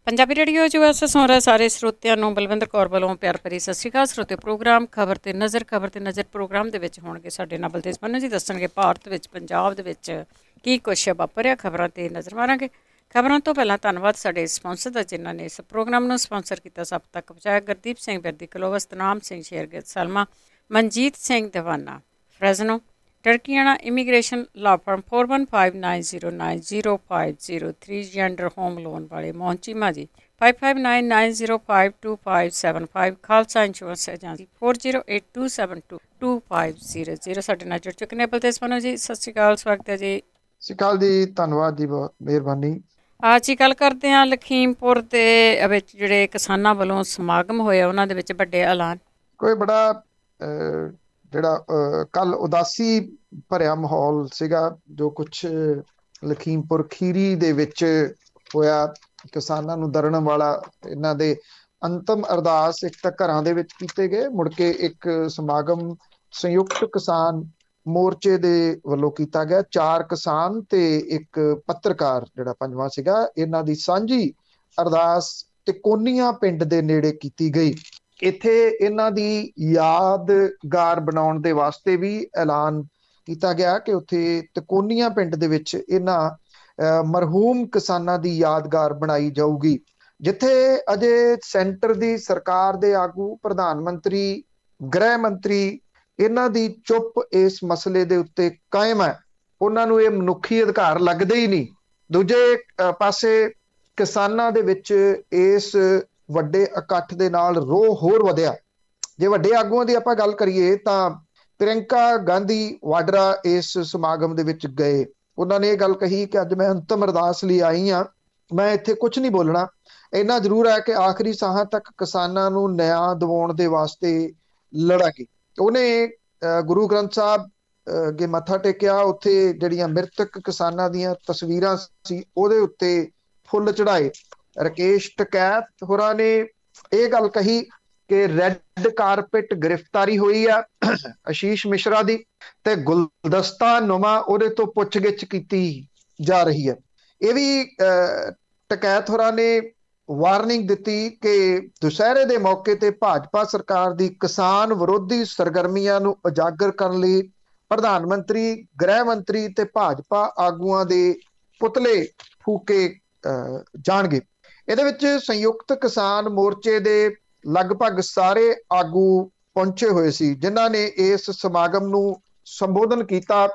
Punjabi radio जो है सुन रहे सारे ਸਰੋਤਿਆਂ ਨੂੰ ਬਲਵਿੰਦਰ ਕੌਰ ਵੱਲੋਂ ਪਿਆਰ ਭਰੀ ਸਤਿ ਸ਼੍ਰੀ ਅਕਾਲ। ਸਰੋਤੇ ਪ੍ਰੋਗਰਾਮ ਖਬਰ ਤੇ ਨਜ਼ਰ ਪ੍ਰੋਗਰਾਮ ਦੇ ਵਿੱਚ ਹੋਣਗੇ ਸਾਡੇ ਨਾਲ ਬਲਤੇਜ ਮੰਨੂ ਜੀ, ਦੱਸਣਗੇ ਭਾਰਤ ਵਿੱਚ ਪੰਜਾਬ ਦੇ ਵਿੱਚ ਕੀ ਕੁਛ ਵਾਪਰਿਆ। ਖਬਰਾਂ ਤੇ ਨਜ਼ਰ ਮਾਰਾਂਗੇ। ਖਬਰਾਂ ਤੋਂ ਪਹਿਲਾਂ ਧੰਨਵਾਦ ਸਾਡੇ ਸਪਾਂਸਰ ਦਾ ਜਿਨ੍ਹਾਂ ਨੇ ਇਸ ਪ੍ਰੋਗਰਾਮ ਨੂੰ ਸਪਾਂਸਰ ਕੀਤਾ, ਸਭ ਤੱਕ ਪਹੁੰਚਾਇਆ। ਗੁਰਦੀਪ ਸਿੰਘ ਬਿਰਦੀ ਕਲੋਵ, ਸਤਨਾਮ ਸਿੰਘ ਸ਼ੇਰਗਿੱਲ ਸਲਮਾ, ਮਨਜੀਤ ਸਿੰਘ ਦੀਵਾਨਾ ਫਰੈਜ਼ਨੋ, ਟਰਕੀਆਣਾ ਇਮੀਗ੍ਰੇਸ਼ਨ ਲਾ ਫਰਮ 4159090503 ਜੈਂਡਰ ਹੋਮ ਲੋਨ ਵਾਲੇ ਮੋਹਨ ਚੀਮਾ ਜੀ 5599052575 ਖਾਲਸਾ ਇੰਸ਼ੋਰੈਂਸ ਏਜੰਸੀ 4082722500 ਸਾਡੇ ਨਾਲ ਜੁੜ ਚੁੱਕੇ ਨੇ। ਬਲਤੇਜ ਮਨੋ ਜੀ ਸਤਿ ਸ਼੍ਰੀ ਅਕਾਲ, ਸਵਾਗਤ ਹੈ ਜੀ। ਸਤਿ ਸ਼੍ਰੀ ਅਕਾਲ ਜੀ, ਧੰਨਵਾਦ ਜੀ, ਬਹੁਤ ਮਿਹਰਬਾਨੀ। ਅੱਜ ਹੀ ਗੱਲ ਕਰਦੇ ਹਾਂ ਲਖੀਮਪੁਰ ਦੇ ਵਿੱਚ ਜਿਹੜੇ ਕਿਸਾਨਾਂ ਵੱਲੋਂ ਸਮਾਗਮ ਹੋਇਆ, ਉਹਨਾਂ ਦੇ ਵਿੱਚ ਵੱਡੇ ਐਲਾਨ। ਕੋਈ ਬੜਾ ਜਿਹੜਾ ਕੱਲ ਉਦਾਸੀ ਭਰਿਆ ਮਾਹੌਲ ਸੀਗਾ ਜੋ ਕੁਛ ਲਖੀਮਪੁਰ ਖੀਰੀ ਦੇ ਵਿੱਚ ਹੋਇਆ, ਕਿਸਾਨਾਂ ਨੂੰ ਦਰਣ ਵਾਲਾ। ਇਹਨਾਂ ਦੇ ਅੰਤਮ ਅਰਦਾਸ ਇੱਕ ਤਾਂ ਘਰਾਂ ਦੇ ਵਿੱਚ ਕੀਤੇ ਗਏ, ਮੁੜ ਕੇ ਇੱਕ ਸਮਾਗਮ ਸੰਯੁਕਤ ਕਿਸਾਨ ਮੋਰਚੇ ਦੇ ਵੱਲੋਂ ਕੀਤਾ ਗਿਆ। 4 ਕਿਸਾਨ ਤੇ ਇੱਕ ਪੱਤਰਕਾਰ ਜਿਹੜਾ ਪੰਜਵਾਂ ਸੀਗਾ, ਇਹਨਾਂ ਦੀ ਸਾਂਝੀ ਅਰਦਾਸ ਤਿਕੋਨੀਆਂ ਪਿੰਡ ਦੇ ਨੇੜੇ ਕੀਤੀ ਗਈ। ਇੱਥੇ ਇਹਨਾਂ ਦੀ ਯਾਦਗਾਰ ਬਣਾਉਣ ਦੇ ਵਾਸਤੇ ਵੀ ਐਲਾਨ ਕੀਤਾ ਗਿਆ ਕਿ ਉੱਥੇ ਤਿਕੋਨੀਆਂ ਪਿੰਡ ਦੇ ਵਿੱਚ ਇਹਨਾਂ ਮਰਹੂਮ ਕਿਸਾਨਾਂ ਦੀ ਯਾਦਗਾਰ ਬਣਾਈ ਜਾਊਗੀ, ਜਿੱਥੇ ਅਜੇ ਸੈਂਟਰ ਦੀ ਸਰਕਾਰ ਦੇ ਆਗੂ, ਪ੍ਰਧਾਨ ਮੰਤਰੀ, ਗ੍ਰਹਿ ਮੰਤਰੀ, ਇਹਨਾਂ ਦੀ ਚੁੱਪ ਇਸ ਮਸਲੇ ਦੇ ਉੱਤੇ ਕਾਇਮ ਹੈ। ਉਹਨਾਂ ਨੂੰ ਇਹ ਮਨੁੱਖੀ ਅਧਿਕਾਰ ਲੱਗਦੇ ਹੀ ਨਹੀਂ। ਦੂਜੇ ਪਾਸੇ ਕਿਸਾਨਾਂ ਦੇ ਵਿੱਚ ਇਸ ਵੱਡੇ ਇਕੱਠ ਦੇ ਨਾਲ ਰੋਹ ਹੋਰ ਵਧਿਆ। ਜੇ ਵੱਡੇ ਆਗੂਆਂ ਦੀ ਆਪਾਂ ਗੱਲ ਕਰੀਏ ਤਾਂ ਪ੍ਰਿਯੰਕਾ ਗਾਂਧੀ ਵਾਡਰਾ ਇਸ ਸਮਾਗਮ ਦੇ ਵਿੱਚ ਗਏ। ਉਹਨਾਂ ਨੇ ਇਹ ਗੱਲ ਕਹੀ ਕਿ ਅੱਜ ਮੈਂ ਅੰਤਮ ਅਰਦਾਸ ਲਈ ਆਈ ਹਾਂ, ਮੈਂ ਇੱਥੇ ਕੁਛ ਨਹੀਂ ਬੋਲਣਾ, ਇੰਨਾ ਜ਼ਰੂਰ ਹੈ ਕਿ ਆਖਰੀ ਸਾਹਾਂ ਤੱਕ ਕਿਸਾਨਾਂ ਨੂੰ ਨਿਆਂ ਦਿਵਾਉਣ ਦੇ ਵਾਸਤੇ ਲੜਾਂਗੇ। ਉਹਨੇ ਗੁਰੂ ਗ੍ਰੰਥ ਸਾਹਿਬ ਅੱਗੇ ਮੱਥਾ ਟੇਕਿਆ, ਉੱਥੇ ਜਿਹੜੀਆਂ ਮ੍ਰਿਤਕ ਕਿਸਾਨਾਂ ਦੀਆਂ ਤਸਵੀਰਾਂ ਸੀ ਉਹਦੇ ਉੱਤੇ ਫੁੱਲ ਚੜਾਏ। ਰਕੇਸ਼ ਟਕੈਤ ਹੋਰਾਂ ਨੇ ਇਹ ਗੱਲ ਕਹੀ ਕਿ ਰੈੱਡ ਕਾਰਪੇਟ ਗ੍ਰਿਫਤਾਰੀ ਹੋਈ ਆ ਆਸ਼ੀਸ਼ ਮਿਸ਼ਰਾ ਦੀ, ਤੇ ਗੁਲਦਸਤਾ ਨੁਮਾ ਉਹਦੇ ਤੋਂ ਪੁੱਛਗਿੱਛ ਕੀਤੀ ਜਾ ਰਹੀ ਹੈ। ਇਹ ਵੀ ਟਕੈਤ ਹੋਰਾਂ ਨੇ ਵਾਰਨਿੰਗ ਦਿੱਤੀ ਕਿ ਦੁਸਹਿਰੇ ਦੇ ਮੌਕੇ ਤੇ ਭਾਜਪਾ ਸਰਕਾਰ ਦੀ ਕਿਸਾਨ ਵਿਰੋਧੀ ਸਰਗਰਮੀਆਂ ਨੂੰ ਉਜਾਗਰ ਕਰਨ ਲਈ ਪ੍ਰਧਾਨ ਮੰਤਰੀ, ਗ੍ਰਹਿ ਮੰਤਰੀ ਤੇ ਭਾਜਪਾ ਆਗੂਆਂ ਦੇ ਪੁਤਲੇ ਫੂਕੇ ਜਾਣਗੇ। ਇਹਦੇ ਵਿੱਚ ਸੰਯੁਕਤ ਕਿਸਾਨ ਮੋਰਚੇ ਦੇ ਲਗਭਗ ਸਾਰੇ ਆਗੂ ਪਹੁੰਚੇ ਹੋਏ ਸੀ, ਜਿਨ੍ਹਾਂ ਨੇ ਇਸ ਸਮਾਗਮ ਨੂੰ ਸੰਬੋਧਨ ਕੀਤਾ।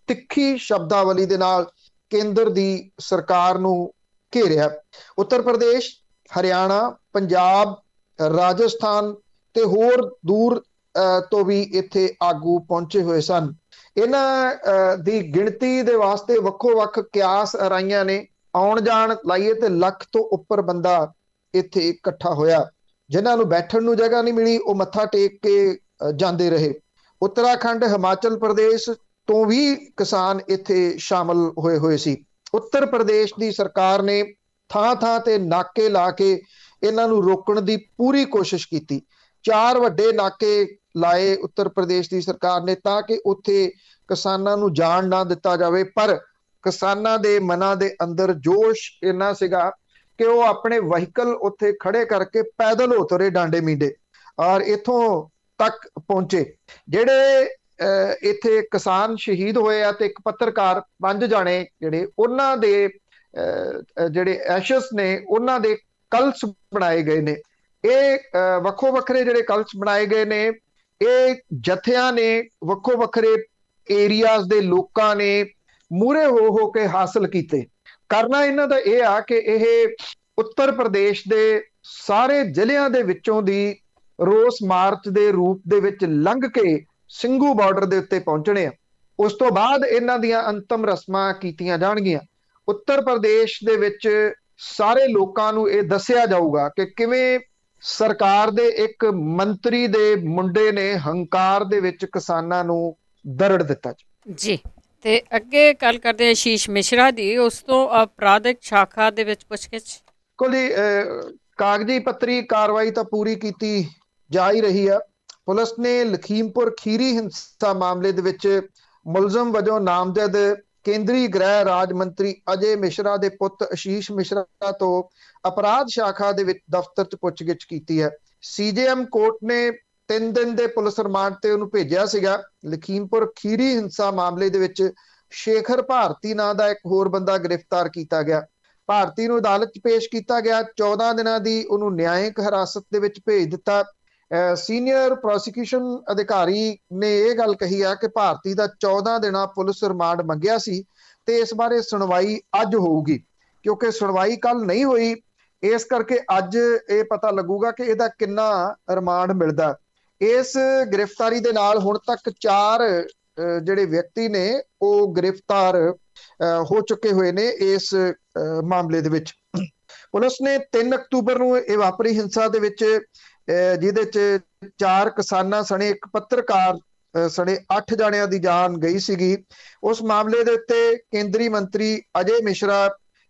ਤਿੱਖੀ ਸ਼ਬਦਾਵਲੀ ਦੇ ਨਾਲ ਕੇਂਦਰ ਦੀ ਸਰਕਾਰ ਨੂੰ ਘੇਰਿਆ। ਉੱਤਰ ਪ੍ਰਦੇਸ਼, ਹਰਿਆਣਾ, ਪੰਜਾਬ, ਰਾਜਸਥਾਨ ਤੇ ਹੋਰ ਦੂਰ ਤੋਂ ਵੀ ਇੱਥੇ ਆਗੂ ਪਹੁੰਚੇ ਹੋਏ ਸਨ। ਇਹਨਾਂ ਦੀ ਗਿਣਤੀ ਦੇ ਵਾਸਤੇ ਵੱਖੋ ਵੱਖ ਕਿਆਸ ਅਰਾਈਆਂ ਨੇ। ਆਉਣ ਜਾਣ ਲਾਈਏ ਤੇ ਲੱਖ ਤੋਂ ਉੱਪਰ ਬੰਦਾ ਇੱਥੇ ਇਕੱਠਾ ਹੋਇਆ। ਜਿਨ੍ਹਾਂ ਨੂੰ ਬੈਠਣ ਨੂੰ ਜਗ੍ਹਾ ਨਹੀਂ ਮਿਲੀ, ਉਹ ਮੱਥਾ ਟੇਕ ਕੇ ਜਾਂਦੇ ਰਹੇ। ਉੱਤਰਾਖੰਡ, ਹਿਮਾਚਲ ਪ੍ਰਦੇਸ਼ ਤੋਂ ਵੀ ਕਿਸਾਨ ਇੱਥੇ ਸ਼ਾਮਲ ਹੋਏ ਸੀ। ਉੱਤਰ ਪ੍ਰਦੇਸ਼ ਦੀ ਸਰਕਾਰ ਨੇ ਥਾਂ ਥਾਂ ਤੇ ਨਾਕੇ ਲਾ ਕੇ ਇਹਨਾਂ ਨੂੰ ਰੋਕਣ ਦੀ ਪੂਰੀ ਕੋਸ਼ਿਸ਼ ਕੀਤੀ। 4 ਵੱਡੇ ਨਾਕੇ ਲਾਏ ਉੱਤਰ ਪ੍ਰਦੇਸ਼ ਦੀ ਸਰਕਾਰ ਨੇ ਤਾਂ ਕਿ ਉੱਥੇ ਕਿਸਾਨਾਂ ਨੂੰ ਜਾਣ ਨਾ ਦਿੱਤਾ ਜਾਵੇ। ਪਰ ਕਿਸਾਨਾਂ ਦੇ ਮਨਾਂ ਦੇ ਅੰਦਰ ਜੋਸ਼ ਇੰਨਾ ਸੀਗਾ ਕਿ ਉਹ ਆਪਣੇ ਵਹੀਕਲ ਉੱਥੇ ਖੜੇ ਕਰਕੇ ਪੈਦਲ ਉਤਰੇ ਡਾਂਡੇ ਮੀਂਡੇ ਔਰ ਇੱਥੋਂ ਤੱਕ ਪਹੁੰਚੇ। ਜਿਹੜੇ ਇੱਥੇ ਕਿਸਾਨ ਸ਼ਹੀਦ ਹੋਏ ਆ ਤੇ ਇੱਕ ਪੱਤਰਕਾਰ, 5 ਜਾਣੇ ਜਿਹੜੇ ਉਹਨਾਂ ਦੇ ਜਿਹੜੇ ਐਸ਼ਸ ਨੇ, ਉਹਨਾਂ ਦੇ ਕਲਸ਼ ਬਣਾਏ ਗਏ ਨੇ। ਇਹ ਵੱਖੋ ਵੱਖਰੇ ਜਿਹੜੇ ਕਲਸ਼ ਬਣਾਏ ਗਏ ਨੇ, ਇਹ ਜਥਿਆਂ ਨੇ, ਵੱਖੋ ਵੱਖਰੇ ਏਰੀਆਜ਼ ਦੇ ਲੋਕਾਂ ਨੇ ਮੂਹਰੇ ਹੋ ਕੇ ਹਾਸਲ ਕੀਤੇ। ਕਰਨਾ ਇਹਨਾਂ ਦਾ ਇਹ ਆ ਕਿ ਇਹ ਉੱਤਰ ਪ੍ਰਦੇਸ਼ ਦੇ ਸਾਰੇ ਜ਼ਿਲ੍ਹਿਆਂ ਦੇ ਵਿੱਚੋਂ ਦੀ ਰੋਸ ਮਾਰਚ ਦੇ ਰੂਪ ਦੇ ਵਿੱਚ ਲੰਘ ਕੇ ਸਿੰਘੂ ਬਾਰਡਰ ਦੇ ਉੱਤੇ ਪਹੁੰਚਣੇ ਆ। ਉਸ ਤੋਂ ਬਾਅਦ ਇਹਨਾਂ ਦੀਆਂ ਅੰਤਮ ਰਸਮਾਂ ਕੀਤੀਆਂ ਜਾਣਗੀਆਂ। ਉੱਤਰ ਪ੍ਰਦੇਸ਼ ਦੇ ਵਿੱਚ ਸਾਰੇ ਲੋਕਾਂ ਨੂੰ ਇਹ ਦੱਸਿਆ ਜਾਊਗਾ ਕਿ ਕਿਵੇਂ ਸਰਕਾਰ ਦੇ ਇੱਕ ਮੰਤਰੀ ਦੇ ਮੁੰਡੇ ਨੇ ਹੰਕਾਰ ਦੇ ਵਿੱਚ ਕਿਸਾਨਾਂ ਨੂੰ ਦਰੜ ਦਿੱਤਾ ਜੀ। ਤੇ ਅੱਗੇ ਗੱਲ ਕਰਦੇ ਹਾਂ ਆਸ਼ੀਸ਼ ਮਿਸ਼ਰਾ ਦੀ, ਉਸ ਤੋਂ ਅਪਰਾਧਿਕ ਸ਼ਾਖਾ ਦੇ ਵਿੱਚ ਪੁੱਛਗਿੱਛ। ਕੋਲ ਕਾਗਜ਼ੀ ਪੱਤਰੀ ਕਾਰਵਾਈ ਤਾਂ ਪੂਰੀ ਕੀਤੀ ਜਾ ਹੀ ਰਹੀ ਆ। ਪੁਲਿਸ ਨੇ ਲਖੀਮਪੁਰ ਖੀਰੀ ਹਿੰਸਾ ਮਾਮਲੇ ਦੇ ਵਿੱਚ ਮੁਲਜ਼ਮ ਵਜੋਂ ਨਾਮਜ਼ਦ ਕੇਂਦਰੀ ਗ੍ਰਹਿ ਰਾਜ ਮੰਤਰੀ ਅਜੇ ਮਿਸ਼ਰਾ ਦੇ ਪੁੱਤ ਆਸ਼ੀਸ਼ ਮਿਸ਼ਰਾ ਤੋਂ ਅਪਰਾਧ ਸ਼ਾਖਾ ਦੇ ਵਿੱਚ ਦਫ਼ਤਰ 'ਚ ਪੁੱਛਗਿੱਛ ਕੀਤੀ ਹੈ। CJM ਕੋਰਟ ਨੇ 3 ਦਿਨ ਦੇ ਪੁਲਿਸ ਰਿਮਾਂਡ ਤੇ ਉਹਨੂੰ ਭੇਜਿਆ ਸੀਗਾ। ਲਖੀਮਪੁਰ ਖੀਰੀ ਹਿੰਸਾ ਮਾਮਲੇ ਦੇ ਵਿੱਚ ਸ਼ੇਖਰ ਭਾਰਤੀ ਨਾਂ ਦਾ ਇੱਕ ਹੋਰ ਬੰਦਾ ਗ੍ਰਿਫਤਾਰ ਕੀਤਾ ਗਿਆ। ਭਾਰਤੀ ਨੂੰ ਅਦਾਲਤ 'ਚ ਪੇਸ਼ ਕੀਤਾ ਗਿਆ। 14 ਦਿਨਾਂ ਦੀ ਉਹਨੂੰ ਨਿਆਇਕ ਹਿਰਾਸਤ ਦੇ ਵਿੱਚ ਭੇਜ ਦਿੱਤਾ। ਸੀਨੀਅਰ ਪ੍ਰੋਸੀਕਿਊਸ਼ਨ ਅਧਿਕਾਰੀ ਨੇ ਇਹ ਗੱਲ ਕਹੀ ਆ ਕਿ ਭਾਰਤੀ ਦਾ 14 ਦਿਨਾਂ ਪੁਲਿਸ ਰਿਮਾਂਡ ਮੰਗਿਆ ਸੀ ਤੇ ਇਸ ਬਾਰੇ ਸੁਣਵਾਈ ਅੱਜ ਹੋਊਗੀ। ਕਿਉਂਕਿ ਸੁਣਵਾਈ ਕੱਲ ਨਹੀਂ ਹੋਈ, ਇਸ ਕਰਕੇ ਅੱਜ ਇਹ ਪਤਾ ਲੱਗੂਗਾ ਕਿ ਇਹਦਾ ਕਿੰਨਾ ਰਿਮਾਂਡ ਮਿਲਦਾ। ਇਸ ਗ੍ਰਿਫਤਾਰੀ ਦੇ ਨਾਲ ਹੁਣ ਤੱਕ 4 ਜਿਹੜੇ ਵਿਅਕਤੀ ਨੇ ਉਹ ਗ੍ਰਿਫਤਾਰ ਹੋ ਚੁੱਕੇ ਹੋਏ ਨੇ ਇਸ ਮਾਮਲੇ ਦੇ ਵਿੱਚ। ਪੁਲਿਸ ਨੇ 3 ਅਕਤੂਬਰ ਨੂੰ ਇਹ ਵਾਪਰੀ ਹਿੰਸਾ ਦੇ ਵਿੱਚ ਜਿਹਦੇ 'ਚ 4 ਕਿਸਾਨਾਂ ਸਣੇ ਇੱਕ ਪੱਤਰਕਾਰ ਸਣੇ 8 ਜਾਣਿਆਂ ਦੀ ਜਾਨ ਗਈ ਸੀਗੀ। ਉਸ ਮਾਮਲੇ ਦੇ ਉੱਤੇ ਕੇਂਦਰੀ ਮੰਤਰੀ ਅਜੇ ਮਿਸ਼ਰਾ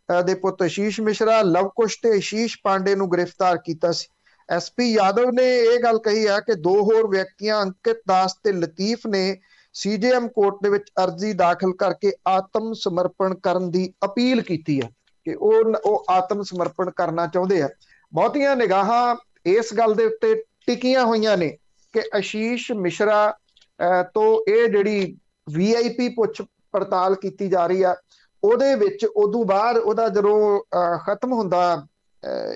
ਦੇ ਪੁੱਤ ਆਸ਼ੀਸ਼ ਮਿਸ਼ਰਾ, ਲਵ ਕੁਸ਼ ਤੇ ਆਸ਼ੀਸ਼ ਪਾਂਡੇ ਨੂੰ ਗ੍ਰਿਫਤਾਰ ਕੀਤਾ ਸੀ। SP ਯਾਦਵ ਨੇ ਇਹ ਗੱਲ ਕਹੀ ਹੈ ਕਿ 2 ਹੋਰ ਵਿਅਕਤੀਆਂ ਅੰਕਿਤ ਦਾਸ ਤੇ ਲਤੀਫ ਨੇ CJM ਕੋਰਟ ਦੇ ਵਿੱਚ ਅਰਜ਼ੀ ਦਾਖਲ ਕਰਕੇ ਆਤਮ ਸਮਰਪਣ ਕਰਨ ਦੀ ਅਪੀਲ ਕੀਤੀ ਹੈ ਕਿ ਉਹ ਆਤਮ ਸਮਰਪਣ ਕਰਨਾ ਚਾਹੁੰਦੇ ਆ। ਬਹੁਤੀਆਂ ਨਿਗਾਹਾਂ ਇਸ ਗੱਲ ਦੇ ਉੱਤੇ ਟਿਕੀਆਂ ਹੋਈਆਂ ਨੇ ਕਿ ਆਸ਼ੀਸ਼ ਮਿਸ਼ਰਾ ਤੋਂ ਇਹ ਜਿਹੜੀ VIP ਪੁੱਛ ਪੜਤਾਲ ਕੀਤੀ ਜਾ ਰਹੀ ਆ, ਉਹਦੇ ਵਿੱਚ ਉਦੋਂ ਬਾਅਦ ਉਹਦਾ ਜਦੋਂ ਖਤਮ ਹੁੰਦਾ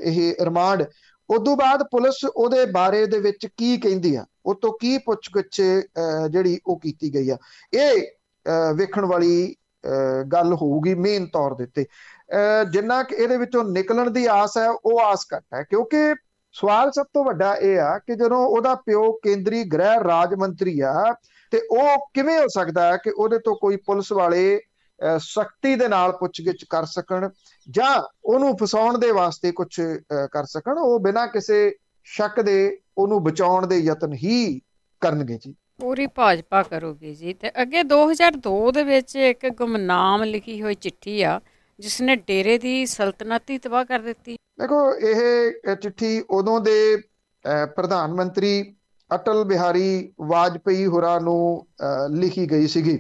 ਇਹ ਰਿਮਾਂਡ, ਉਦੋਂ ਬਾਅਦ ਪੁਲਿਸ ਉਹਦੇ ਬਾਰੇ ਦੇ ਵਿੱਚ ਕੀ ਕਹਿੰਦੀ ਆ, ਉਹ ਤੋਂ ਕੀ ਪੁੱਛਗਿੱਛ ਜਿਹੜੀ ਉਹ ਕੀਤੀ ਗਈ ਆ, ਇਹ ਵੇਖਣ ਵਾਲੀ ਗੱਲ ਹੋਊਗੀ ਮੇਨ ਤੌਰ ਦੇ ਉੱਤੇ। ਜਿੰਨਾ ਕਿ ਇਹਦੇ ਵਿੱਚੋਂ ਨਿਕਲਣ ਦੀ ਆਸ ਹੈ ਉਹ ਆਸ ਘੱਟ ਹੈ, ਕਿਉਂਕਿ ਸਵਾਲ ਸਭ ਤੋਂ ਵੱਡਾ ਇਹ ਆ ਕਿ ਜਦੋਂ ਉਹਦਾ ਪਿਓ ਕੇਂਦਰੀ ਗ੍ਰਹਿ ਰਾਜ ਮੰਤਰੀ ਆ ਤੇ ਉਹ ਕਿਵੇਂ ਹੋ ਸਕਦਾ ਹੈ ਕਿ ਉਹਦੇ ਤੋਂ ਕੋਈ ਪੁਲਿਸ ਵਾਲੇ ਸਖਤੀ ਦੇ ਨਾਲ ਪੁੱਛਗਿੱਛ ਕਰ ਸਕਣ ਜਾਂ ਉਹਨੂੰ ਫਸਾਉਣ ਦੇ ਵਾਸਤੇ ਕੁਝ ਕਰ ਸਕਣ। ਉਹ ਬਿਨਾਂ ਕਿਸੇ ਸ਼ੱਕ ਦੇ ਉਹਨੂੰ ਬਚਾਉਣ ਦੇ ਯਤਨ ਹੀ ਕਰਨਗੇ ਜੀ, ਪੂਰੀ ਭਾਜਪਾ ਕਰੂਗੀ ਜੀ। ਤੇ ਅੱਗੇ 2002 ਦੇ ਵਿੱਚ ਇੱਕ ਗੁਮਨਾਮ ਲਿਖੀ ਹੋਈ ਚਿੱਠੀ ਆ ਜਿਸ ਨੇ ਡੇਰੇ ਦੀ ਸਲਤਨਤ ਹੀ ਤਬਾਹ ਕਰ ਦਿੱਤੀ। ਦੇਖੋ, ਇਹ ਚਿੱਠੀ ਉਦੋਂ ਦੇ ਪ੍ਰਧਾਨ ਮੰਤਰੀ ਅਟਲ ਬਿਹਾਰੀ ਵਾਜਪੇਈ ਹੋਰਾਂ ਨੂੰ ਲਿਖੀ ਗਈ ਸੀਗੀ।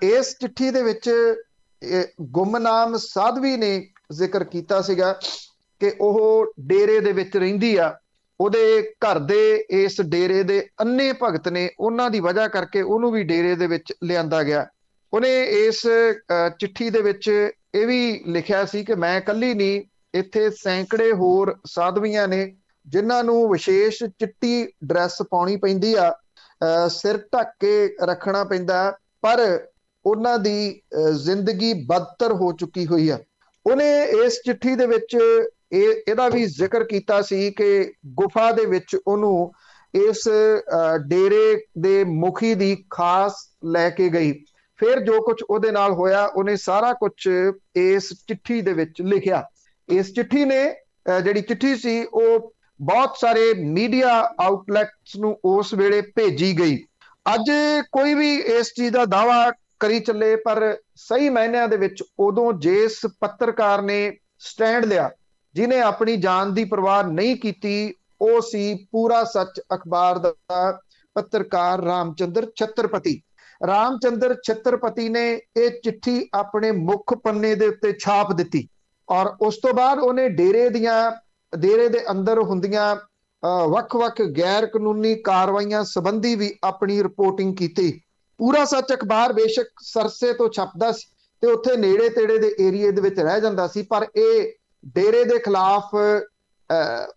ਇਸ ਚਿੱਠੀ ਦੇ ਵਿੱਚ ਗੁਮਨਾਮ ਸਾਧਵੀ ਨੇ ਜ਼ਿਕਰ ਕੀਤਾ ਸੀਗਾ ਕਿ ਉਹ ਡੇਰੇ ਦੇ ਵਿੱਚ ਰਹਿੰਦੀ ਆ, ਉਹਦੇ ਘਰ ਦੇ ਇਸ ਡੇਰੇ ਦੇ ਅੰਨੇ ਭਗਤ ਨੇ, ਉਹਨਾਂ ਦੀ ਵਜ੍ਹਾ ਕਰਕੇ ਉਹਨੂੰ ਵੀ ਡੇਰੇ ਦੇ ਵਿੱਚ ਲਿਆਂਦਾ ਗਿਆ। ਉਹਨੇ ਇਸ ਚਿੱਠੀ ਦੇ ਵਿੱਚ ਇਹ ਵੀ ਲਿਖਿਆ ਸੀ ਕਿ ਮੈਂ ਇਕੱਲੀ ਨਹੀਂ, ਇੱਥੇ ਸੈਂਕੜੇ ਹੋਰ ਸਾਧਵੀਆਂ ਨੇ ਜਿਨ੍ਹਾਂ ਨੂੰ ਵਿਸ਼ੇਸ਼ ਚਿੱਟੀ ਡਰੈਸ ਪਾਉਣੀ ਪੈਂਦੀ ਆ, ਸਿਰ ਢੱਕ ਕੇ ਰੱਖਣਾ ਪੈਂਦਾ, ਪਰ ਉਹਨਾਂ ਦੀ ਜ਼ਿੰਦਗੀ ਬਦਤਰ ਹੋ ਚੁੱਕੀ ਹੋਈ ਆ। ਉਹਨੇ ਇਸ ਚਿੱਠੀ ਦੇ ਵਿੱਚ ਇਹਦਾ ਵੀ ਜ਼ਿਕਰ ਕੀਤਾ ਸੀ ਕਿ ਗੁਫਾ ਦੇ ਵਿੱਚ ਉਹਨੂੰ ਇਸ ਡੇਰੇ ਦੇ ਮੁਖੀ ਦੀ ਖਾਸ ਲੈ ਕੇ ਗਈ। ਫਿਰ ਜੋ ਕੁਝ ਉਹਦੇ ਨਾਲ ਹੋਇਆ ਉਹਨੇ ਸਾਰਾ ਕੁਝ ਇਸ ਚਿੱਠੀ ਦੇ ਵਿੱਚ ਲਿਖਿਆ। ਇਸ ਚਿੱਠੀ ਨੇ ਜਿਹੜੀ ਚਿੱਠੀ ਸੀ ਉਹ ਬਹੁਤ ਸਾਰੇ ਮੀਡੀਆ ਆਊਟਲੈਟਸ ਨੂੰ ਉਸ ਵੇਲੇ ਭੇਜੀ ਗਈ। ਅੱਜ ਕੋਈ ਵੀ ਇਸ ਚੀਜ਼ ਦਾ ਦਾਅਵਾ ਕਰੀ ਚੱਲੇ, ਪਰ ਸਹੀ ਮਾਇਨਿਆਂ ਦੇ ਵਿੱਚ ਉਦੋਂ ਜਿਸ ਪੱਤਰਕਾਰ ਨੇ ਸਟੈਂਡ ਲਿਆ, ਜਿਹਨੇ ਆਪਣੀ ਜਾਨ ਦੀ ਪਰਵਾਹ ਨਹੀਂ ਕੀਤੀ, ਉਹ ਸੀ ਪੂਰਾ ਸੱਚ ਅਖਬਾਰ ਦਾ ਪੱਤਰਕਾਰ ਰਾਮਚੰਦਰ ਛੱਤਰਪਤੀ। ਰਾਮਚੰਦਰ ਛੱਤਰਪਤੀ ਨੇ ਇਹ ਚਿੱਠੀ ਆਪਣੇ ਮੁੱਖ ਪੰਨੇ ਦੇ ਉੱਤੇ ਛਾਪ ਦਿੱਤੀ ਔਰ ਉਸ ਤੋਂ ਬਾਅਦ ਉਹਨੇ ਡੇਰੇ ਦੇ ਅੰਦਰ ਹੁੰਦੀਆਂ ਵੱਖ-ਵੱਖ ਗੈਰ ਕਾਨੂੰਨੀ ਕਾਰਵਾਈਆਂ ਸੰਬੰਧੀ ਵੀ ਆਪਣੀ ਰਿਪੋਰਟਿੰਗ ਕੀਤੀ। ਪੂਰਾ ਸੱਚ ਅਖਬਾਰ ਬੇਸ਼ੱਕ ਸਰਸੇ ਤੋਂ ਛਪਦਾ ਸੀ ਤੇ ਉੱਥੇ ਨੇੜੇ ਤੇੜੇ ਦੇ ਏਰੀਏ ਦੇ ਵਿੱਚ ਰਹਿ ਜਾਂਦਾ ਸੀ, ਪਰ ਇਹ ਡੇਰੇ ਦੇ ਖਿਲਾਫ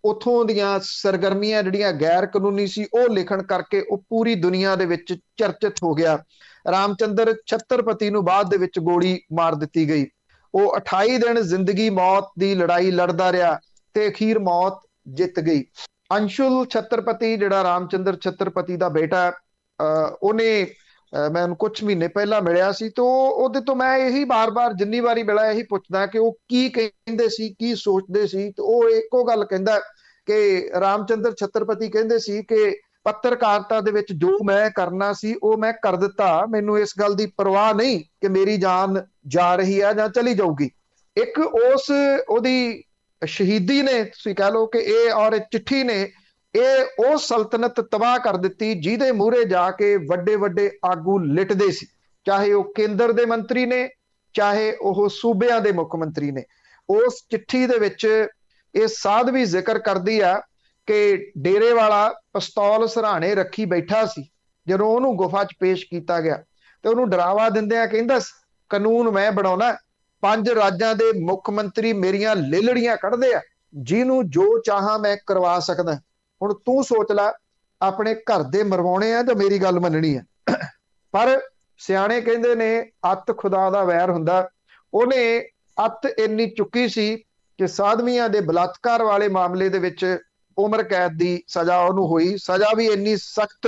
ਉਥੋਂ ਦੀਆਂ ਸਰਗਰਮੀਆਂ ਜਿਹੜੀਆਂ ਗੈਰ ਕਾਨੂੰਨੀ ਸੀ ਉਹ ਲਿਖਣ ਕਰਕੇ ਉਹ ਪੂਰੀ ਦੁਨੀਆ ਦੇ ਵਿੱਚ ਚਰਚਿਤ ਹੋ ਗਿਆ। ਰਾਮਚੰਦਰ ਛੱਤਰਪਤੀ ਨੂੰ ਬਾਅਦ ਦੇ ਵਿੱਚ ਗੋਲੀ ਮਾਰ ਦਿੱਤੀ ਗਈ। ਉਹ 28 ਦਿਨ ਜ਼ਿੰਦਗੀ ਮੌਤ ਦੀ ਲੜਾਈ ਲੜਦਾ ਰਿਹਾ ਤੇ ਅਖੀਰ ਮੌਤ ਜਿੱਤ ਗਈ। ਅੰਸ਼ੁਲ ਛੱਤਰਪਤੀ ਜਿਹੜਾ ਰਾਮਚੰਦਰ ਛੱਤਰਪਤੀ ਦਾ ਬੇਟਾ, ਉਹਨੇ ਮੈਂ ਉਹਨੂੰ ਕੁਝ ਮਹੀਨੇ ਪਹਿਲਾਂ ਮਿਲਿਆ ਸੀ ਤੇ ਉਹਦੇ ਤੋਂ ਮੈਂ ਇਹੀ ਬਾਰ-ਬਾਰ ਜਿੰਨੀ ਵਾਰੀ ਮਿਲਿਆ ਇਹੀ ਪੁੱਛਦਾ ਕਿ ਉਹ ਕੀ ਕਹਿੰਦੇ ਸੀ, ਕੀ ਸੋਚਦੇ ਸੀ। ਤੇ ਉਹ ਇੱਕੋ ਗੱਲ ਕਹਿੰਦਾ ਕਿ ਰਾਮਚੰਦਰ ਛੱਤਰਪਤੀ ਕਹਿੰਦੇ ਸੀ ਕਿ ਪੱਤਰਕਾਰਤਾ ਦੇ ਵਿੱਚ ਜੋ ਮੈਂ ਕਰਨਾ ਸੀ ਉਹ ਮੈਂ ਕਰ ਦਿੱਤਾ, ਮੈਨੂੰ ਇਸ ਗੱਲ ਦੀ ਪਰਵਾਹ ਨਹੀਂ ਕਿ ਮੇਰੀ ਜਾਨ ਜਾ ਰਹੀ ਹੈ ਜਾਂ ਚਲੀ ਜਾਊਗੀ। ਇੱਕ ਉਹਦੀ ਸ਼ਹੀਦੀ ਨੇ ਤੁਸੀਂ ਕਹਿ ਲਓ ਕਿ ਇਹ ਔਰ ਚਿੱਠੀ ਨੇ ਇਹ ਉਹ ਸਲਤਨਤ ਤਬਾਹ ਕਰ ਦਿੱਤੀ ਜਿਹਦੇ ਮੂਹਰੇ ਜਾ ਕੇ ਵੱਡੇ ਵੱਡੇ ਆਗੂ ਲਿਟਦੇ ਸੀ, ਚਾਹੇ ਉਹ ਕੇਂਦਰ ਦੇ ਮੰਤਰੀ ਨੇ, ਚਾਹੇ ਉਹ ਸੂਬਿਆਂ ਦੇ ਮੁੱਖ ਮੰਤਰੀ ਨੇ। ਉਸ ਚਿੱਠੀ ਦੇ ਵਿੱਚ ਇਹ ਸਾਧ ਵੀ ਜ਼ਿਕਰ ਕਰਦੀ ਆ ਕਿ ਡੇਰੇ ਵਾਲਾ ਪਿਸਤੌਲ ਸਿਰਹਾਣੇ ਰੱਖੀ ਬੈਠਾ ਸੀ। ਜਦੋਂ ਉਹਨੂੰ ਗੁਫਾ 'ਚ ਪੇਸ਼ ਕੀਤਾ ਗਿਆ ਤੇ ਉਹਨੂੰ ਡਰਾਵਾ ਦਿੰਦਿਆਂ ਕਹਿੰਦਾ, ਕਾਨੂੰਨ ਮੈਂ ਬਣਾਉਣਾ, 5 ਰਾਜਾਂ ਦੇ ਮੁੱਖ ਮੰਤਰੀ ਮੇਰੀਆਂ ਲੇਲੜੀਆਂ ਕੱਢਦੇ ਆ, ਜਿਹਨੂੰ ਜੋ ਚਾਹਾਂ ਮੈਂ ਕਰਵਾ ਸਕਦਾ। ਹੁਣ ਤੂੰ ਸੋਚ ਲੈ, ਆਪਣੇ ਘਰ ਦੇ ਮਰਵਾਉਣੇ ਆ ਜਾਂ ਮੇਰੀ ਗੱਲ ਮੰਨਣੀ ਆ? ਪਰ ਸਿਆਣੇ ਕਹਿੰਦੇ ਨੇ ਅੱਤ ਖੁਦਾ ਦਾ ਵੈਰ ਹੁੰਦਾ। ਉਹਨੇ ਅੱਤ ਇੰਨੀ ਚੁੱਕੀ ਸੀ ਕਿ ਸਾਧਵੀਆਂ ਦੇ ਬਲਾਤਕਾਰ ਵਾਲੇ ਮਾਮਲੇ ਦੇ ਵਿੱਚ ਉਮਰ ਕੈਦ ਦੀ ਸਜ਼ਾ ਉਹਨੂੰ ਹੋਈ। ਸਜ਼ਾ ਵੀ ਇੰਨੀ ਸਖਤ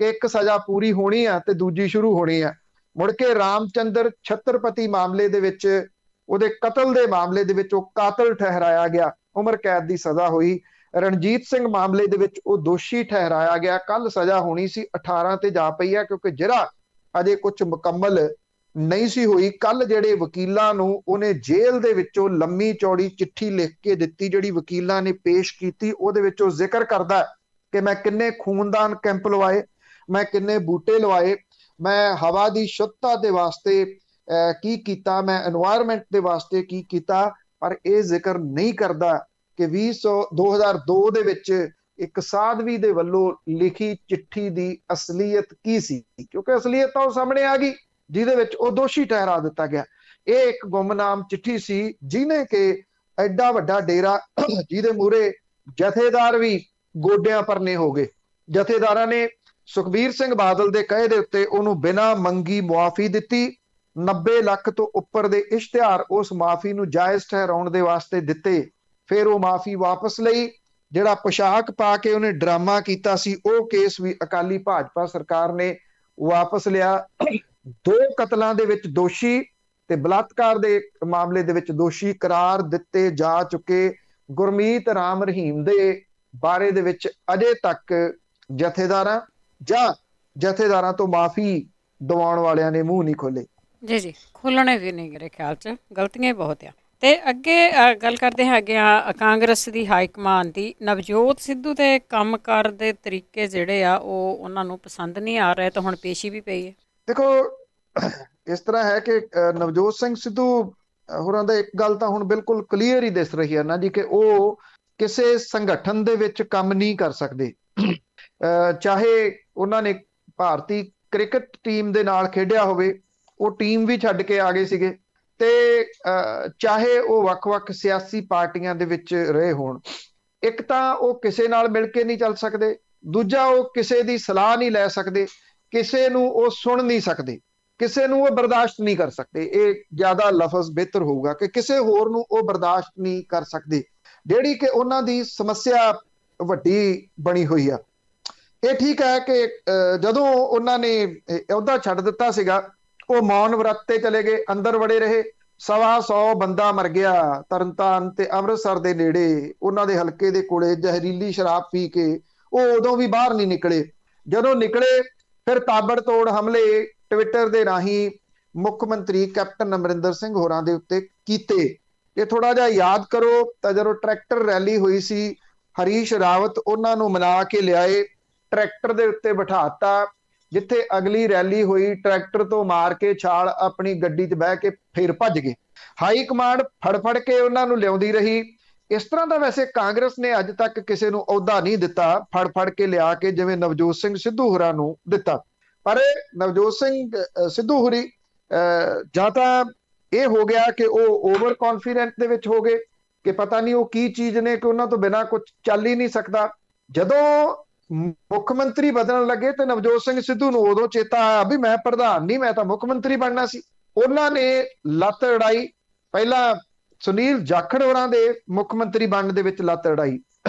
ਕਿ ਇੱਕ ਸਜ਼ਾ ਪੂਰੀ ਹੋਣੀ ਆ ਤੇ ਦੂਜੀ ਸ਼ੁਰੂ ਹੋਣੀ ਆ। ਮੁੜ ਕੇ ਰਾਮਚੰਦਰ ਛਤਰਪਤੀ ਮਾਮਲੇ ਦੇ ਵਿੱਚ, ਉਹਦੇ ਕਤਲ ਦੇ ਮਾਮਲੇ ਦੇ ਵਿੱਚ ਉਹ ਕਾਤਲ ਠਹਿਰਾਇਆ ਗਿਆ, ਉਮਰ ਕੈਦ ਦੀ ਸਜ਼ਾ ਹੋਈ। ਰਣਜੀਤ ਸਿੰਘ ਮਾਮਲੇ ਦੇ ਵਿੱਚ ਉਹ ਦੋਸ਼ੀ ਠਹਿਰਾਇਆ ਗਿਆ, ਕੱਲ ਸਜ਼ਾ ਹੋਣੀ ਸੀ, 18 ਤੇ ਜਾ ਪਈ ਆ, ਕਿਉਂਕਿ ਜਿਹੜਾ ਅਜੇ ਕੁਝ ਮੁਕੰਮਲ ਨਹੀਂ ਸੀ ਹੋਈ। ਕੱਲ ਜਿਹੜੇ ਵਕੀਲਾਂ ਨੂੰ ਉਹਨੇ ਜੇਲ੍ਹ ਦੇ ਵਿੱਚੋਂ ਲੰਮੀ ਚੌੜੀ ਚਿੱਠੀ ਲਿਖ ਕੇ ਦਿੱਤੀ, ਜਿਹੜੀ ਵਕੀਲਾਂ ਨੇ ਪੇਸ਼ ਕੀਤੀ, ਉਹਦੇ ਵਿੱਚ ਉਹ ਜ਼ਿਕਰ ਕਰਦਾ ਕਿ ਮੈਂ ਕਿੰਨੇ ਖੂਨਦਾਨ ਕੈਂਪ ਲਵਾਏ, ਮੈਂ ਕਿੰਨੇ ਬੂਟੇ ਲਵਾਏ, ਮੈਂ ਹਵਾ ਦੀ ਸ਼ੁੱਧਤਾ ਦੇ ਵਾਸਤੇ ਕੀ ਕੀਤਾ, ਮੈਂ এনवायरमेंट ਦੇ ਵਾਸਤੇ ਕੀ ਕੀਤਾ। ਪਰ ਇਹ ਜ਼ਿਕਰ ਨਹੀਂ ਕਰਦਾ ਕਿ 2002 ਦੇ ਵਿੱਚ ਇੱਕ ਸਾਧਵੀ ਦੇ ਵੱਲੋਂ ਲਿਖੀ ਚਿੱਠੀ ਦੀ ਅਸਲੀਅਤ ਕੀ ਸੀ, ਕਿਉਂਕਿ ਅਸਲੀਅਤ ਤਾਂ ਉਹ ਸਾਹਮਣੇ ਆ ਗਈ, ਜਿਹਦੇ ਵਿੱਚ ਉਹ ਦੋਸ਼ੀ ਠਹਿਰਾ ਦਿੱਤਾ ਗਿਆ। ਇਹ ਇੱਕ ਗੁੰਮਨਾਮ ਚਿੱਠੀ ਸੀ, ਜਿਹਨੇ ਕਿ ਐਡਾ ਵੱਡਾ ਡੇਰਾ, ਜਿਹਦੇ ਮੂਹਰੇ ਜਥੇਦਾਰ ਵੀ ਗੋਡਿਆਂ ਪਰਨੇ ਹੋ ਗਏ। ਜਥੇਦਾਰਾਂ ਨੇ ਸੁਖਬੀਰ ਸਿੰਘ ਬਾਦਲ ਦੇ ਕਹੇ ਦੇ ਉੱਤੇ ਉਹਨੂੰ ਬਿਨਾਂ ਮੰਗੀ ਮੁਆਫੀ ਦਿੱਤੀ। 90 ਲੱਖ ਤੋਂ ਉੱਪਰ ਦੇ ਇਸ਼ਤਿਹਾਰ ਉਸ ਮਾਫੀ ਨੂੰ ਜਾਇਜ਼ ਠਹਿਰਾਉਣ ਦੇ ਵਾਸਤੇ ਦਿੱਤੇ। ਫਿਰ ਉਹ ਮਾਫੀ ਵਾਪਸ ਲਈ। ਜਿਹੜਾ ਪੋਸ਼ਾਕ ਪਾ ਕੇ ਉਹਨੇ ਡਰਾਮਾ ਕੀਤਾ ਸੀ, ਉਹ ਕੇਸ ਵੀ ਅਕਾਲੀ ਭਾਜਪਾ ਸਰਕਾਰ ਨੇ ਵਾਪਸ ਲਿਆ। 2 ਕਤਲਾਂ ਦੇ ਵਿੱਚ ਦੋਸ਼ੀ ਤੇ ਬਲਾਤਕਾਰ ਦੇ ਮਾਮਲੇ ਦੇ ਵਿੱਚ ਦੋਸ਼ੀ ਕਰਾਰ ਦਿੱਤੇ ਜਾ ਚੁੱਕੇ ਗੁਰਮੀਤ ਰਾਮ ਰਹੀਮ ਦੇ ਬਾਰੇ ਦੇ ਵਿੱਚ ਅਜੇ ਤੱਕ ਜਥੇਦਾਰਾਂ ਤੋਂ ਮਾਫੀ ਦਿਵਾਉਣ ਵਾਲਿਆਂ ਨੇ ਮੂੰਹ ਨਹੀਂ ਖੋਲੇ। ਜੀ ਖੋਲਣੇ ਵੀ ਨਹੀਂ, ਮੇਰੇ ਖਿਆਲ 'ਚ ਗਲਤੀਆਂ ਬਹੁਤ ਆ। ਤੇ ਅੱਗੇ ਗੱਲ ਕਰਦੇ ਹੈਗੇ ਆ ਕਾਂਗਰਸ ਦੀ ਹਾਈ ਕਮਾਨ ਦੀ। ਨਵਜੋਤ ਸਿੱਧੂ ਦੇ ਕੰਮਕਾਰ ਦੇ ਤਰੀਕੇ ਜਿਹੜੇ ਆ ਉਹ ਉਹਨਾਂ ਨੂੰ ਪਸੰਦ ਨਹੀਂ ਆ ਰਹੇ, ਤਾਂ ਹੁਣ ਪੇਸ਼ੀ ਵੀ ਪਈ ਹੈ। ਦੇਖੋ, ਇਸ ਤਰ੍ਹਾਂ ਹੈ ਕਿ ਨਵਜੋਤ ਸਿੰਘ ਸਿੱਧੂ ਹੋਰਾਂ ਦਾ ਇੱਕ ਗੱਲ ਤਾਂ ਹੁਣ ਬਿਲਕੁਲ ਕਲੀਅਰ ਹੀ ਦਿਸ ਰਹੀ ਹੈ ਨਾ ਜੀ, ਕਿ ਉਹ ਕਿਸੇ ਸੰਗਠਨ ਦੇ ਵਿੱਚ ਕੰਮ ਨਹੀਂ ਕਰ ਸਕਦੇ। ਚਾਹੇ ਉਹਨਾਂ ਨੇ ਭਾਰਤੀ ਕ੍ਰਿਕਟ ਟੀਮ ਦੇ ਨਾਲ ਖੇਡਿਆ ਹੋਵੇ, ਉਹ ਟੀਮ ਵੀ ਛੱਡ ਕੇ ਆ ਗਏ ਸੀਗੇ, ਤੇ ਚਾਹੇ ਉਹ ਵੱਖ-ਵੱਖ ਸਿਆਸੀ ਪਾਰਟੀਆਂ ਦੇ ਵਿੱਚ ਰਹੇ ਹੋਣ। ਇੱਕ ਤਾਂ ਉਹ ਕਿਸੇ ਨਾਲ ਮਿਲ ਕੇ ਨਹੀਂ ਚੱਲ ਸਕਦੇ, ਦੂਜਾ ਉਹ ਕਿਸੇ ਦੀ ਸਲਾਹ ਨਹੀਂ ਲੈ ਸਕਦੇ, ਕਿਸੇ ਨੂੰ ਉਹ ਸੁਣ ਨਹੀਂ ਸਕਦੇ, ਕਿਸੇ ਨੂੰ ਉਹ ਬਰਦਾਸ਼ਤ ਨਹੀਂ ਕਰ ਸਕਦੇ। ਇਹ ਜ਼ਿਆਦਾ ਲਫ਼ਜ਼ ਬਿਹਤਰ ਹੋਊਗਾ ਕਿ ਕਿਸੇ ਹੋਰ ਨੂੰ ਉਹ ਬਰਦਾਸ਼ਤ ਨਹੀਂ ਕਰ ਸਕਦੇ, ਜਿਹੜੀ ਕਿ ਉਹਨਾਂ ਦੀ ਸਮੱਸਿਆ ਵੱਡੀ ਬਣੀ ਹੋਈ ਆ। ਇਹ ਠੀਕ ਹੈ ਕਿ ਜਦੋਂ ਉਹਨਾਂ ਨੇ ਅਹੁਦਾ ਛੱਡ ਦਿੱਤਾ ਸੀਗਾ, ਉਹ ਮੌਨ ਵਰਤ ਤੇ ਚਲੇ ਗਏ, ਅੰਦਰ ਵੜੇ ਰਹੇ। 125 ਬੰਦਾ ਮਰ ਗਿਆ ਤਰਨਤਾਰਨ ਤੇ ਅੰਮ੍ਰਿਤਸਰ ਦੇ ਨੇੜੇ, ਉਹਨਾਂ ਦੇ ਹਲਕੇ ਦੇ ਕੋਲੇ, ਜ਼ਹਿਰੀਲੀ ਸ਼ਰਾਬ ਪੀ ਕੇ। ਉਹ ਉਦੋਂ ਵੀ ਬਾਹਰ ਨਹੀਂ ਨਿਕਲੇ। ਜਦੋਂ ਨਿਕਲੇ ਫਿਰ ਤਾਬੜਤੋੜ ਹਮਲੇ ਟਵਿੱਟਰ ਦੇ ਰਾਹੀਂ ਮੁੱਖ ਮੰਤਰੀ ਕੈਪਟਨ ਅਮਰਿੰਦਰ ਸਿੰਘ ਹੋਰਾਂ ਦੇ ਉੱਤੇ ਕੀਤੇ। ਇਹ ਥੋੜਾ ਜਿਹਾ ਯਾਦ ਕਰੋ ਤਾਂ ਜਦੋਂ ਟਰੈਕਟਰ ਰੈਲੀ ਹੋਈ ਸੀ, ਹਰੀਸ਼ ਰਾਵਤ ਉਹਨਾਂ ਨੂੰ ਮਨਾ ਕੇ ਲਿਆਏ, ਟਰੈਕਟਰ ਦੇ ਉੱਤੇ ਬਿਠਾਤਾ। ਜਿੱਥੇ ਅਗਲੀ ਰੈਲੀ ਹੋਈ, ਟਰੈਕਟਰ ਤੋਂ ਮਾਰ ਕੇ ਛਾਲ ਆਪਣੀ ਗੱਡੀ 'ਚ ਬਹਿ ਕੇ ਫਿਰ ਭੱਜ ਗਏ। ਹਾਈ ਕਮਾਂਡ ਫੜ ਕੇ ਉਹਨਾਂ ਨੂੰ ਲਿਆਉਂਦੀ ਰਹੀ। ਇਸ ਤਰ੍ਹਾਂ ਦਾ ਵੈਸੇ ਕਾਂਗਰਸ ਨੇ ਅੱਜ ਤੱਕ ਕਿਸੇ ਨੂੰ ਅਹੁਦਾ ਨਹੀਂ ਦਿੱਤਾ ਫੜ ਕੇ ਲਿਆ ਕੇ, ਜਿਵੇਂ ਨਵਜੋਤ ਸਿੰਘ ਸਿੱਧੂ ਹੋਰਾਂ ਨੂੰ ਦਿੱਤਾ। ਪਰ ਨਵਜੋਤ ਸਿੰਘ ਸਿੱਧੂ ਹੋਰੀ ਜਾਂ ਤਾਂ ਇਹ ਹੋ ਗਿਆ ਕਿ ਉਹ ਓਵਰ ਕੌਨਫੀਡੈਂਟ ਦੇ ਵਿੱਚ ਹੋ ਗਏ ਕਿ ਪਤਾ ਨਹੀਂ ਉਹ ਕੀ ਚੀਜ਼ ਨੇ ਕਿ ਉਹਨਾਂ ਤੋਂ ਬਿਨਾਂ ਕੁਝ ਚੱਲ ਹੀ ਨਹੀਂ ਸਕਦਾ। ਜਦੋਂ ਮੁੱਖ ਮੰਤਰੀ ਬਦਲਣ ਲੱਗੇ ਤੇ ਨਵਜੋਤ ਸਿੰਘ ਸਿੱਧੂ ਨੂੰ ਉਦੋਂ ਚੇਤਾ ਆਇਆ ਵੀ ਮੈਂ ਪ੍ਰਧਾਨ ਨਹੀਂ, ਮੈਂ ਤਾਂ ਮੁੱਖ ਮੰਤਰੀ ਬਣਨਾ ਸੀ। ਉਹਨਾਂ ਨੇ ਲੱਤ ਅੜਾਈ, ਪਹਿਲਾਂ ਸੁਨੀਲ ਜਾਖੜ ਹੋਰਾਂ ਦੇ ਮੁੱਖ ਮੰਤਰੀ ਬਣਨ ਦੇ ਵਿੱਚ ਲੱਤ ਅੜਾਈ,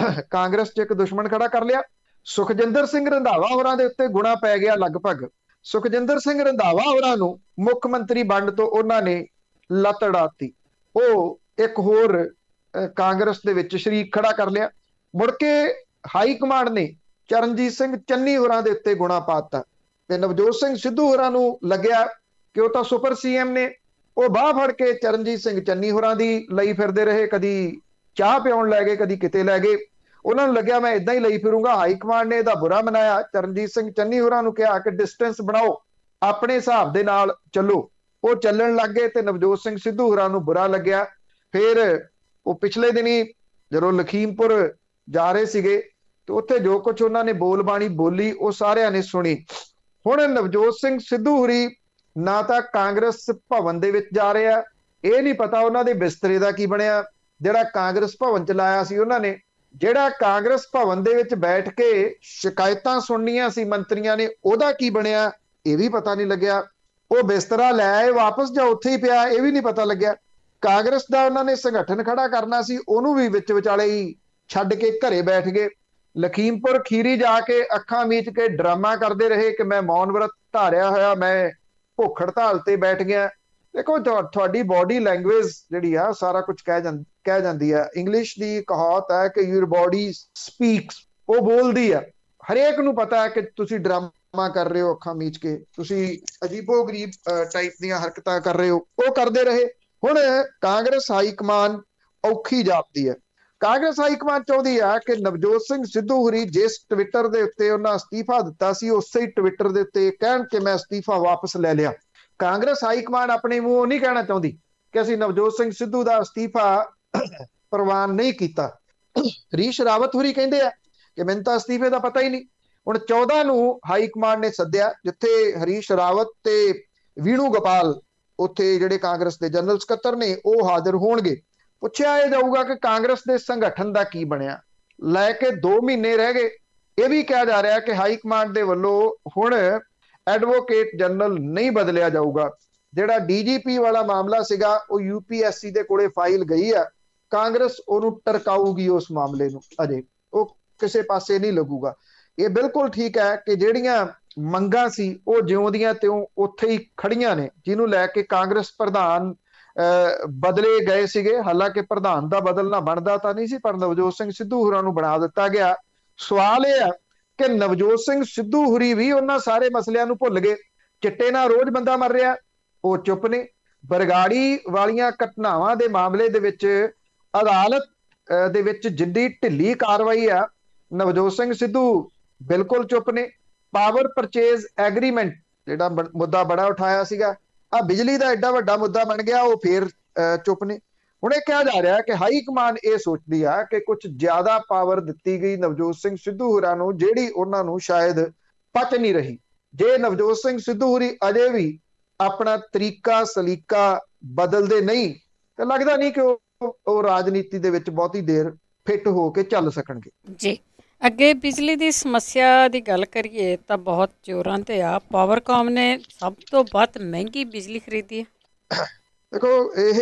ਕਾਂਗਰਸ 'ਚ ਇੱਕ ਦੁਸ਼ਮਣ ਖੜਾ ਕਰ ਲਿਆ। ਸੁਖਜਿੰਦਰ ਸਿੰਘ ਰੰਧਾਵਾ ਹੋਰਾਂ ਦੇ ਉੱਤੇ ਗੁਣਾ ਪੈ ਗਿਆ ਲਗਭਗ। ਸੁਖਜਿੰਦਰ ਸਿੰਘ ਰੰਧਾਵਾ ਹੋਰਾਂ ਨੂੰ ਮੁੱਖ ਮੰਤਰੀ ਬਣਨ ਤੋਂ ਉਹਨਾਂ ਨੇ ਲੱਤ ਅੜਾਤੀ। ਉਹ ਇੱਕ ਹੋਰ ਕਾਂਗਰਸ ਦੇ ਵਿੱਚ ਸ਼ਰੀਕ ਖੜਾ ਕਰ ਲਿਆ। ਮੁੜ ਕੇ ਹਾਈ ਕਮਾਂਡ ਨੇ ਚਰਨਜੀਤ ਸਿੰਘ ਚੰਨੀ ਹੋਰਾਂ ਦੇ ਉੱਤੇ ਗੁਣਾ ਪਾਤਾ ਤੇ ਨਵਜੋਤ ਸਿੰਘ ਸਿੱਧੂ ਹੋਰਾਂ ਨੂੰ ਲੱਗਿਆ ਕਿ ਉਹ ਤਾਂ ਸੁਪਰ ਸੀਐਮ ਨੇ। ਉਹ ਬਾਹ ਫੜ ਕੇ ਚਰਨਜੀਤ ਸਿੰਘ ਚੰਨੀ ਹੋਰਾਂ ਦੀ ਲਈ ਫਿਰਦੇ ਰਹੇ, ਕਦੀ ਚਾਹ ਪਿਆਉਣ ਲੈ ਗਏ, ਕਦੀ ਕਿਤੇ ਲੈ ਗਏ। ਉਹਨਾਂ ਨੂੰ ਲੱਗਿਆ ਮੈਂ ਇਦਾਂ ਹੀ ਲਈ ਫਿਰੂੰਗਾ। ਹਾਈ ਕਮਾਂਡ ਨੇ ਇਹਦਾ ਬੁਰਾ ਮਨਾਇਆ। ਚਰਨਜੀਤ ਸਿੰਘ ਚੰਨੀ ਹੋਰਾਂ ਨੂੰ ਕਿਹਾ ਕਿ ਡਿਸਟੈਂਸ ਬਣਾਓ, ਆਪਣੇ ਹਿਸਾਬ ਦੇ ਨਾਲ ਚੱਲੋ। ਉਹ ਚੱਲਣ ਲੱਗ ਗਏ ਤੇ ਨਵਜੋਤ ਸਿੰਘ ਸਿੱਧੂ ਹੋਰਾਂ ਨੂੰ ਬੁਰਾ ਲੱਗਿਆ। ਫਿਰ ਉਹ ਪਿਛਲੇ ਦਿਨੀ ਜਦੋਂ ਲਖੀਮਪੁਰ ਜਾ ਰਹੇ ਸੀਗੇ ਤੇ ਉੱਥੇ ਜੋ ਕੁਝ ਉਹਨਾਂ ਨੇ ਬੋਲਬਾਣੀ ਬੋਲੀ ਉਹ ਸਾਰਿਆਂ ਨੇ ਸੁਣੀ। ਹੁਣ ਨਵਜੋਤ ਸਿੰਘ ਸਿੱਧੂ ਹੋਰੀ ਨਾ ਤਾਂ ਕਾਂਗਰਸ ਭਵਨ ਦੇ ਵਿੱਚ ਜਾ ਰਹੇ ਆ, ਇਹ ਨਹੀਂ ਪਤਾ ਉਹਨਾਂ ਦੇ ਬਿਸਤਰੇ ਦਾ ਕੀ ਬਣਿਆ ਜਿਹੜਾ ਕਾਂਗਰਸ ਭਵਨ ਚ ਲਾਇਆ ਸੀ ਉਹਨਾਂ ਨੇ। ਜਿਹੜਾ ਕਾਂਗਰਸ ਭਵਨ ਦੇ ਵਿੱਚ ਬੈਠ ਕੇ ਸ਼ਿਕਾਇਤਾਂ ਸੁਣਨੀਆਂ ਸੀ ਮੰਤਰੀਆਂ ਨੇ, ਉਹਦਾ ਕੀ ਬਣਿਆ ਇਹ ਵੀ ਪਤਾ ਨਹੀਂ ਲੱਗਿਆ। ਉਹ ਬਿਸਤਰਾ ਲੈ ਆਏ ਵਾਪਸ ਜਾਂ ਉੱਥੇ ਹੀ ਪਿਆ ਇਹ ਵੀ ਨਹੀਂ ਪਤਾ ਲੱਗਿਆ। ਕਾਂਗਰਸ ਦਾ ਉਹਨਾਂ ਨੇ ਸੰਗਠਨ ਖੜਾ ਕਰਨਾ ਸੀ, ਉਹਨੂੰ ਵੀ ਵਿੱਚ ਵਿਚਾਲੇ ਹੀ ਛੱਡ ਕੇ ਘਰੇ ਬੈਠ ਗਏ। ਲਖੀਮਪੁਰ ਖੀਰੀ ਜਾ ਕੇ ਅੱਖਾਂ ਮੀਚ ਕੇ ਡਰਾਮਾ ਕਰਦੇ ਰਹੇ ਕਿ ਮੈਂ ਮੌਨ ਵਰਤ ਧਾਰਿਆ ਹੋਇਆ, ਮੈਂ ਭੁੱਖ ਹੜਤਾਲ ਤੇ ਬੈਠ ਗਿਆ। ਦੇਖੋ ਤੁਹਾਡੀ ਬੋਡੀ ਲੈਂਗੁਏਜ ਜਿਹੜੀ ਆ ਸਾਰਾ ਕੁਝ ਕਹਿ ਜਾਂਦੀ ਆ। ਇੰਗਲਿਸ਼ ਦੀ ਕਹਾਵਤ ਹੈ ਕਿ ਯੂਰ ਬੋਡੀ ਸਪੀਕਸ, ਉਹ ਬੋਲਦੀ ਆ। ਹਰੇਕ ਨੂੰ ਪਤਾ ਹੈ ਕਿ ਤੁਸੀਂ ਡਰਾਮਾ ਕਰ ਰਹੇ ਹੋ, ਅੱਖਾਂ ਮੀਚ ਕੇ ਤੁਸੀਂ ਅਜੀਬੋ ਗਰੀਬ ਟਾਈਪ ਦੀਆਂ ਹਰਕਤਾਂ ਕਰ ਰਹੇ ਹੋ। ਉਹ ਕਰਦੇ ਰਹੇ। ਹੁਣ ਕਾਂਗਰਸ ਹਾਈ ਕਮਾਨ ਔਖੀ ਜਾਪਦੀ ਹੈ। ਕਾਂਗਰਸ ਹਾਈ ਕਮਾਨ ਚਾਹੁੰਦੀ ਆ ਕਿ ਨਵਜੋਤ ਸਿੰਘ ਸਿੱਧੂ ਹੋਰੀ ਜਿਸ ਟਵਿੱਟਰ ਦੇ ਉੱਤੇ ਉਹਨਾਂ ਅਸਤੀਫਾ ਦਿੱਤਾ ਸੀ ਉਸੇ ਹੀ ਟਵਿੱਟਰ ਦੇ ਉੱਤੇ ਕਹਿਣ ਕਿ ਮੈਂ ਅਸਤੀਫਾ ਵਾਪਸ ਲੈ ਲਿਆ। ਕਾਂਗਰਸ ਹਾਈ ਕਮਾਨ ਆਪਣੇ ਮੂੰਹੋਂ ਨਹੀਂ ਕਹਿਣਾ ਚਾਹੁੰਦੀ ਕਿ ਅਸੀਂ ਨਵਜੋਤ ਸਿੰਘ ਸਿੱਧੂ ਦਾ ਅਸਤੀਫਾ ਪ੍ਰਵਾਨ ਨਹੀਂ ਕੀਤਾ। ਹਰੀਸ਼ ਰਾਵਤ ਹੋਰੀ ਕਹਿੰਦੇ ਆ ਕਿ ਮੈਨੂੰ ਤਾਂ ਅਸਤੀਫੇ ਦਾ ਪਤਾ ਹੀ ਨਹੀਂ। ਹੁਣ 14 ਨੂੰ ਹਾਈ ਕਮਾਨ ਨੇ ਸੱਦਿਆ ਜਿੱਥੇ ਹਰੀਸ਼ ਰਾਵਤ ਤੇ ਵੀਣੂ ਗੋਪਾਲ ਉੱਥੇ ਜਿਹੜੇ ਕਾਂਗਰਸ ਦੇ ਜਨਰਲ ਸਕੱਤਰ ਨੇ ਉਹ ਹਾਜ਼ਰ ਹੋਣਗੇ। ਪੁੱਛਿਆ ਇਹ ਜਾਊਗਾ ਕਿ ਕਾਂਗਰਸ ਦੇ ਸੰਗਠਨ ਦਾ ਕੀ ਬਣਿਆ। ਲੈ ਕੇ 2 ਮਹੀਨੇ ਰਹਿ ਗਏ। ਇਹ ਵੀ ਕਿਹਾ ਜਾ ਰਿਹਾ ਕਿ ਹਾਈ ਕਮਾਂਡ ਦੇ ਵੱਲੋਂ ਹੁਣ ਐਡਵੋਕੇਟ ਜਨਰਲ ਨਹੀਂ ਬਦਲਿਆ ਜਾਊਗਾ। ਜਿਹੜਾ ਡੀਜੀਪੀ ਵਾਲਾ ਮਾਮਲਾ ਸੀਗਾ ਉਹ UPSC ਦੇ ਕੋਲੇ ਫਾਈਲ ਗਈ ਆ, ਕਾਂਗਰਸ ਉਹਨੂੰ ਟਰਕਾਊਗੀ ਉਸ ਮਾਮਲੇ ਨੂੰ, ਅਜੇ ਉਹ ਕਿਸੇ ਪਾਸੇ ਨਹੀਂ ਲੱਗੂਗਾ। ਇਹ ਬਿਲਕੁਲ ਠੀਕ ਹੈ ਕਿ ਜਿਹੜੀਆਂ ਮੰਗਾਂ ਸੀ ਉਹ ਜਿਉਂ ਦੀਆਂ ਤਿਉਂ ਉੱਥੇ ਹੀ ਖੜੀਆਂ ਨੇ, ਜਿਹਨੂੰ ਲੈ ਕੇ ਕਾਂਗਰਸ ਪ੍ਰਧਾਨ ਬਦਲੇ ਗਏ ਸੀਗੇ। ਹਾਲਾਂਕਿ ਪ੍ਰਧਾਨ ਦਾ ਬਦਲਣਾ ਬਣਦਾ ਤਾਂ ਨਹੀਂ ਸੀ, ਪਰ ਨਵਜੋਤ ਸਿੰਘ ਸਿੱਧੂ ਹੋਰਾਂ ਨੂੰ ਬਣਾ ਦਿੱਤਾ ਗਿਆ। ਸਵਾਲ ਇਹ ਆ ਕਿ ਨਵਜੋਤ ਸਿੰਘ ਸਿੱਧੂ ਹੋਰੀ ਵੀ ਉਹਨਾਂ ਸਾਰੇ ਮਸਲਿਆਂ ਨੂੰ ਭੁੱਲ ਗਏ। ਚਿੱਟੇ ਨਾਲ ਰੋਜ਼ ਬੰਦਾ ਮਰ ਰਿਹਾ, ਉਹ ਚੁੱਪ ਨੇ। ਬਰਗਾੜੀ ਵਾਲੀਆਂ ਘਟਨਾਵਾਂ ਦੇ ਮਾਮਲੇ ਦੇ ਵਿੱਚ ਅਦਾਲਤ ਦੇ ਵਿੱਚ ਜਿੱਡੀ ਢਿੱਲੀ ਕਾਰਵਾਈ ਆ, ਨਵਜੋਤ ਸਿੰਘ ਸਿੱਧੂ ਬਿਲਕੁਲ ਚੁੱਪ ਨੇ। ਪਾਵਰ ਪਰਚੇਜ਼ ਐਗਰੀਮੈਂਟ ਜਿਹੜਾ ਮੁੱਦਾ ਬੜਾ ਉਠਾਇਆ ਸੀਗਾ, ਆ ਬਿਜਲੀ ਦਾ ਐਡਾ ਵੱਡਾ ਮੁੱਦਾ ਬਣ ਗਿਆ, ਉਹ ਫੇਰ ਚੁੱਪ ਨੇ। ਹੁਣ ਇਹ ਕਿਹਾ ਜਾ ਰਿਹਾ ਕਿ ਹਾਈ ਕਮਾਨ ਇਹ ਸੋਚਦੀ ਆ ਕਿ ਕੁਝ ਜ਼ਿਆਦਾ ਪਾਵਰ ਦਿੱਤੀ ਗਈ ਨਵਜੋਤ ਸਿੰਘ ਸਿੱਧੂ ਹੋਰਾਂ ਨੂੰ, ਜਿਹੜੀ ਉਹਨਾਂ ਨੂੰ ਸ਼ਾਇਦ ਪਚ ਨਹੀਂ ਰਹੀ। ਜੇ ਨਵਜੋਤ ਸਿੰਘ ਸਿੱਧੂ ਹੋਰੀ ਅਜੇ ਵੀ ਆਪਣਾ ਤਰੀਕਾ ਸਲੀਕਾ ਬਦਲਦੇ ਨਹੀਂ ਤੇ ਲੱਗਦਾ ਨਹੀਂ ਕਿ ਉਹ ਰਾਜਨੀਤੀ ਦੇ ਵਿੱਚ ਬਹੁਤੀ ਦੇਰ ਫਿੱਟ ਹੋ ਕੇ ਚੱਲ ਸਕਣਗੇ। ਜੀ, ਅੱਗੇ ਬਿਜਲੀ ਦੀ ਸਮੱਸਿਆ ਦੀ ਗੱਲ ਕਰੀਏ ਤਾਂ ਬਹੁਤ ਜ਼ੋਰਾਂ ਤੇ ਆ। ਪਾਵਰਕਾਮ ਨੇ ਸਭ ਤੋਂ ਵੱਧ ਮਹਿੰਗੀ ਬਿਜਲੀ ਖਰੀਦੀ ਹੈ। ਦੇਖੋ ਇਹ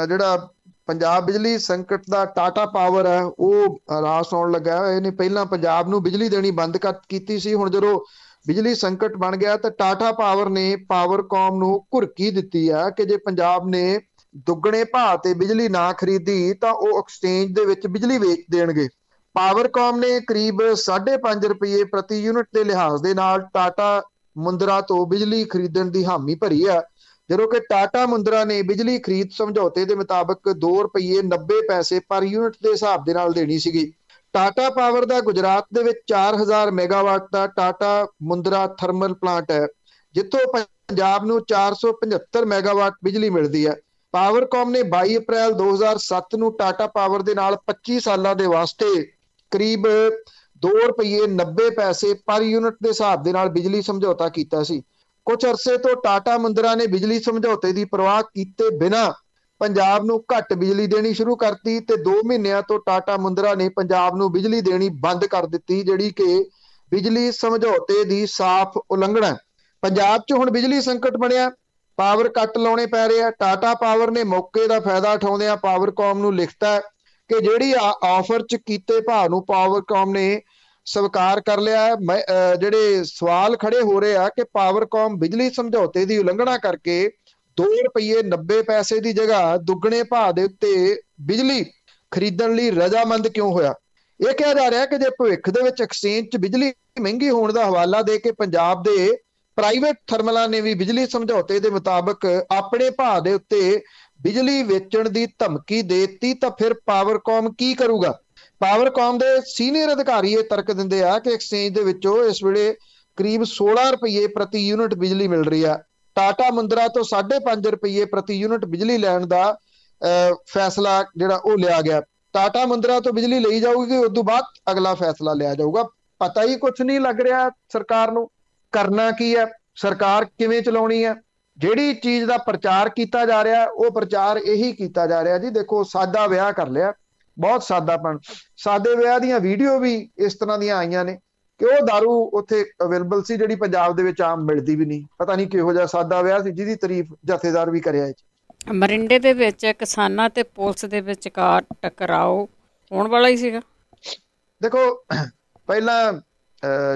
ਜਿਹੜਾ ਪੰਜਾਬ ਬਿਜਲੀ ਸੰਕਟ ਦਾ ਟਾਟਾ ਪਾਵਰ ਹੈ ਉਹ ਰਾਸ ਆਉਣ ਲੱਗਾ। ਇਹਨੇ ਪਹਿਲਾਂ ਪੰਜਾਬ ਨੂੰ ਬਿਜਲੀ ਦੇਣੀ ਬੰਦ ਕੀਤੀ ਸੀ। ਹੁਣ ਜਦੋਂ ਬਿਜਲੀ ਸੰਕਟ ਬਣ ਗਿਆ ਤਾਂ ਟਾਟਾ ਪਾਵਰ ਨੇ ਪਾਵਰਕਾਮ ਨੂੰ ਘੁਰਕੀ ਦਿੱਤੀ ਆ ਕਿ ਜੇ ਪੰਜਾਬ ਨੇ ਦੁੱਗਣੇ ਭਾਅ ਤੇ ਬਿਜਲੀ ਨਾ ਖਰੀਦੀ ਤਾਂ ਉਹ ਐਕਸਚੇਂਜ ਦੇ ਵਿੱਚ ਬਿਜਲੀ ਵੇਚ ਦੇਣਗੇ। ਪਾਵਰਕਾਮ ਨੇ ਕਰੀਬ 5.5 ਰੁਪਏ ਪ੍ਰਤੀ ਯੂਨਿਟ ਦੇ ਲਿਹਾਜ਼ ਦੇ ਨਾਲ ਟਾਟਾ ਮੁੰਦਰਾ ਤੋਂ ਬਿਜਲੀ ਖਰੀਦਣ ਦੀ ਹਾਮੀ ਭਰੀ ਆ, ਜਦੋਂ ਕਿ ਟਾਟਾ ਮੁੰਦਰਾ ਨੇ ਬਿਜਲੀ ਖਰੀਦ ਸਮਝੌਤੇ ਦੇ ਮੁਤਾਬਕ 2 ਰੁਪਏ 90 ਪੈਸੇ ਪਰ ਯੂਨਿਟ ਦੇ ਹਿਸਾਬ ਦੇ ਨਾਲ ਦੇਣੀ ਸੀਗੀ। ਟਾਟਾ ਪਾਵਰ ਦਾ ਗੁਜਰਾਤ ਦੇ ਵਿੱਚ 4000 ਮੈਗਾਵਾਟ ਦਾ ਟਾਟਾ ਮੁੰਦਰਾ ਥਰਮਲ ਪਲਾਂਟ ਹੈ, ਜਿੱਥੋਂ ਪੰਜਾਬ ਨੂੰ 475 ਮੈਗਾਵਾਟ ਬਿਜਲੀ ਮਿਲਦੀ ਹੈ। ਪਾਵਰਕਾਮ ਨੇ 22 ਅਪ੍ਰੈਲ 2007 ਨੂੰ ਟਾਟਾ ਪਾਵਰ ਦੇ ਨਾਲ 25 ਸਾਲਾਂ ਦੇ ਵਾਸਤੇ ਕਰੀਬ 2 ਰੁਪਏ 90 ਪੈਸੇ ਪਰ ਯੂਨਿਟ ਦੇ ਹਿਸਾਬ ਦੇ ਨਾਲ ਬਿਜਲੀ ਸਮਝੌਤਾ ਕੀਤਾ ਸੀ। ਕੁਝ ਅਰਸੇ ਤੋਂ ਟਾਟਾ ਮੁੰਦਰਾ ਨੇ ਬਿਜਲੀ ਸਮਝੌਤੇ ਦੀ ਪਰਵਾਹ ਕੀਤੇ ਬਿਨਾਂ ਪੰਜਾਬ ਨੂੰ ਘੱਟ ਬਿਜਲੀ ਦੇਣੀ ਸ਼ੁਰੂ ਕਰਤੀ ਤੇ 2 ਮਹੀਨਿਆਂ ਤੋਂ ਟਾਟਾ ਮੁੰਦਰਾ ਨੇ ਪੰਜਾਬ ਨੂੰ ਬਿਜਲੀ ਦੇਣੀ ਬੰਦ ਕਰ ਦਿੱਤੀ, ਜਿਹੜੀ ਕਿ ਬਿਜਲੀ ਸਮਝੌਤੇ ਦੀ ਸਾਫ਼ ਉਲੰਘਣਾ। ਪੰਜਾਬ 'ਚ ਹੁਣ ਬਿਜਲੀ ਸੰਕਟ ਬਣਿਆ, ਪਾਵਰ ਕੱਟ ਲਾਉਣੇ ਪੈ ਰਹੇ ਆ। ਟਾਟਾ ਪਾਵਰ ਨੇ ਮੌਕੇ ਦਾ ਫਾਇਦਾ ਉਠਾਉਂਦਿਆਂ ਪਾਵਰਕਾਮ ਨੂੰ ਲਿਖਤਾ ਕਿ ਜਿਹੜੀ ਆਫਰ 'ਚ ਕੀਤੇ ਭਾਅ ਨੂੰ ਪਾਵਰਕਾਮ ਨੇ ਸਵੀਕਾਰ ਕਰ ਲਿਆ। ਜਿਹੜੇ ਸਵਾਲ ਖੜੇ ਹੋ ਰਹੇ ਆ ਕਿ ਪਾਵਰਕਾਮ ਬਿਜਲੀ ਸਮਝੌਤੇ ਦੀ ਉਲੰਘਣਾ ਕਰਕੇ 2 ਰੁਪਏ 90 ਪੈਸੇ ਦੀ ਜਗ੍ਹਾ ਦੁੱਗਣੇ ਭਾਅ ਦੇ ਉੱਤੇ ਬਿਜਲੀ ਖਰੀਦਣ ਲਈ ਰਜ਼ਾਮੰਦ ਕਿਉਂ ਹੋਇਆ। ਇਹ ਕਿਹਾ ਜਾ ਰਿਹਾ ਕਿ ਜੇ ਭਵਿੱਖ ਦੇ ਵਿੱਚ ਐਕਸਚੇਂਜ 'ਚ ਬਿਜਲੀ ਮਹਿੰਗੀ ਹੋਣ ਦਾ ਹਵਾਲਾ ਦੇ ਕੇ ਪੰਜਾਬ ਦੇ ਪ੍ਰਾਈਵੇਟ ਥਰਮਲਾਂ ਨੇ ਵੀ ਬਿਜਲੀ ਸਮਝੌਤੇ ਦੇ ਮੁਤਾਬਕ ਆਪਣੇ ਭਾਅ ਦੇ ਉੱਤੇ ਬਿਜਲੀ ਵੇਚਣ ਦੀ ਧਮਕੀ ਦੇ ਦਿੱਤੀ ਤਾਂ ਫਿਰ ਪਾਵਰਕਾਮ ਕੀ ਕਰੂਗਾ। ਪਾਵਰਕਾਮ ਦੇ ਸੀਨੀਅਰ ਅਧਿਕਾਰੀ ਇਹ ਤਰਕ ਦਿੰਦੇ ਆ ਕਿ ਐਕਸਚੇਂਜ ਦੇ ਵਿੱਚੋਂ ਇਸ ਵੇਲੇ ਕਰੀਬ 16 ਰੁਪਏ ਪ੍ਰਤੀ ਯੂਨਿਟ ਬਿਜਲੀ ਮਿਲ ਰਹੀ ਆ। ਟਾਟਾ ਮੁੰਦਰਾ ਤੋਂ 5.5 ਰੁਪਏ ਪ੍ਰਤੀ ਯੂਨਿਟ ਬਿਜਲੀ ਲੈਣ ਦਾ ਫੈਸਲਾ ਜਿਹੜਾ ਉਹ ਲਿਆ ਗਿਆ। ਟਾਟਾ ਮੁੰਦਰਾ ਤੋਂ ਬਿਜਲੀ ਲਈ ਜਾਊਗੀ, ਉਸ ਤੋਂ ਬਾਅਦ ਅਗਲਾ ਫੈਸਲਾ ਲਿਆ ਜਾਊਗਾ। ਪਤਾ ਹੀ ਕੁਛ ਨਹੀਂ ਲੱਗ ਰਿਹਾ ਸਰਕਾਰ ਨੂੰ ਕਰਨਾ ਕੀ ਹੈ, ਸਰਕਾਰ ਕਿਵੇਂ ਚਲਾਉਣੀ ਹੈ। ਜਿਹੜੀ ਚੀਜ਼ ਦਾ ਪ੍ਰਚਾਰ ਕੀਤਾ ਜਾ ਰਿਹਾ ਉਹ ਪ੍ਰਚਾਰ ਇਹੀ ਕੀਤਾ ਜਾ ਰਿਹਾ ਜੀ, ਦੇਖੋ ਸਾਦਾ ਵਿਆਹ ਕਰ ਲਿਆ, ਬਹੁਤ ਸਾਦਾਪਣ। ਸਾਦੇ ਵਿਆਹ ਦੀਆਂ ਵੀਡੀਓ ਵੀ ਇਸ ਤਰ੍ਹਾਂ ਦੀਆਂ ਆਈਆਂ ਨੇ ਕਿ ਉਹ ਦਾਰੂ ਉੱਥੇ ਅਵੇਲੇਬਲ ਸੀ ਜਿਹੜੀ ਪੰਜਾਬ ਦੇ ਵਿੱਚ ਆਮ ਮਿਲਦੀ ਵੀ ਨਹੀਂ। ਪਤਾ ਨਹੀਂ ਕਿਹੋ ਜਿਹਾ ਸਾਦਾ ਵਿਆਹ ਸੀ ਜਿਹਦੀ ਤਾਰੀਫ ਜਥੇਦਾਰ ਵੀ ਕਰਿਆ। ਮਰਿੰਡੇ ਦੇ ਵਿੱਚ ਕਿਸਾਨਾਂ ਤੇ ਪੁਲਿਸ ਦੇ ਵਿਚਕਾਰ ਟਕਰਾਓ ਹੋਣ ਵਾਲਾ ਹੀ ਸੀਗਾ। ਦੇਖੋ ਪਹਿਲਾਂ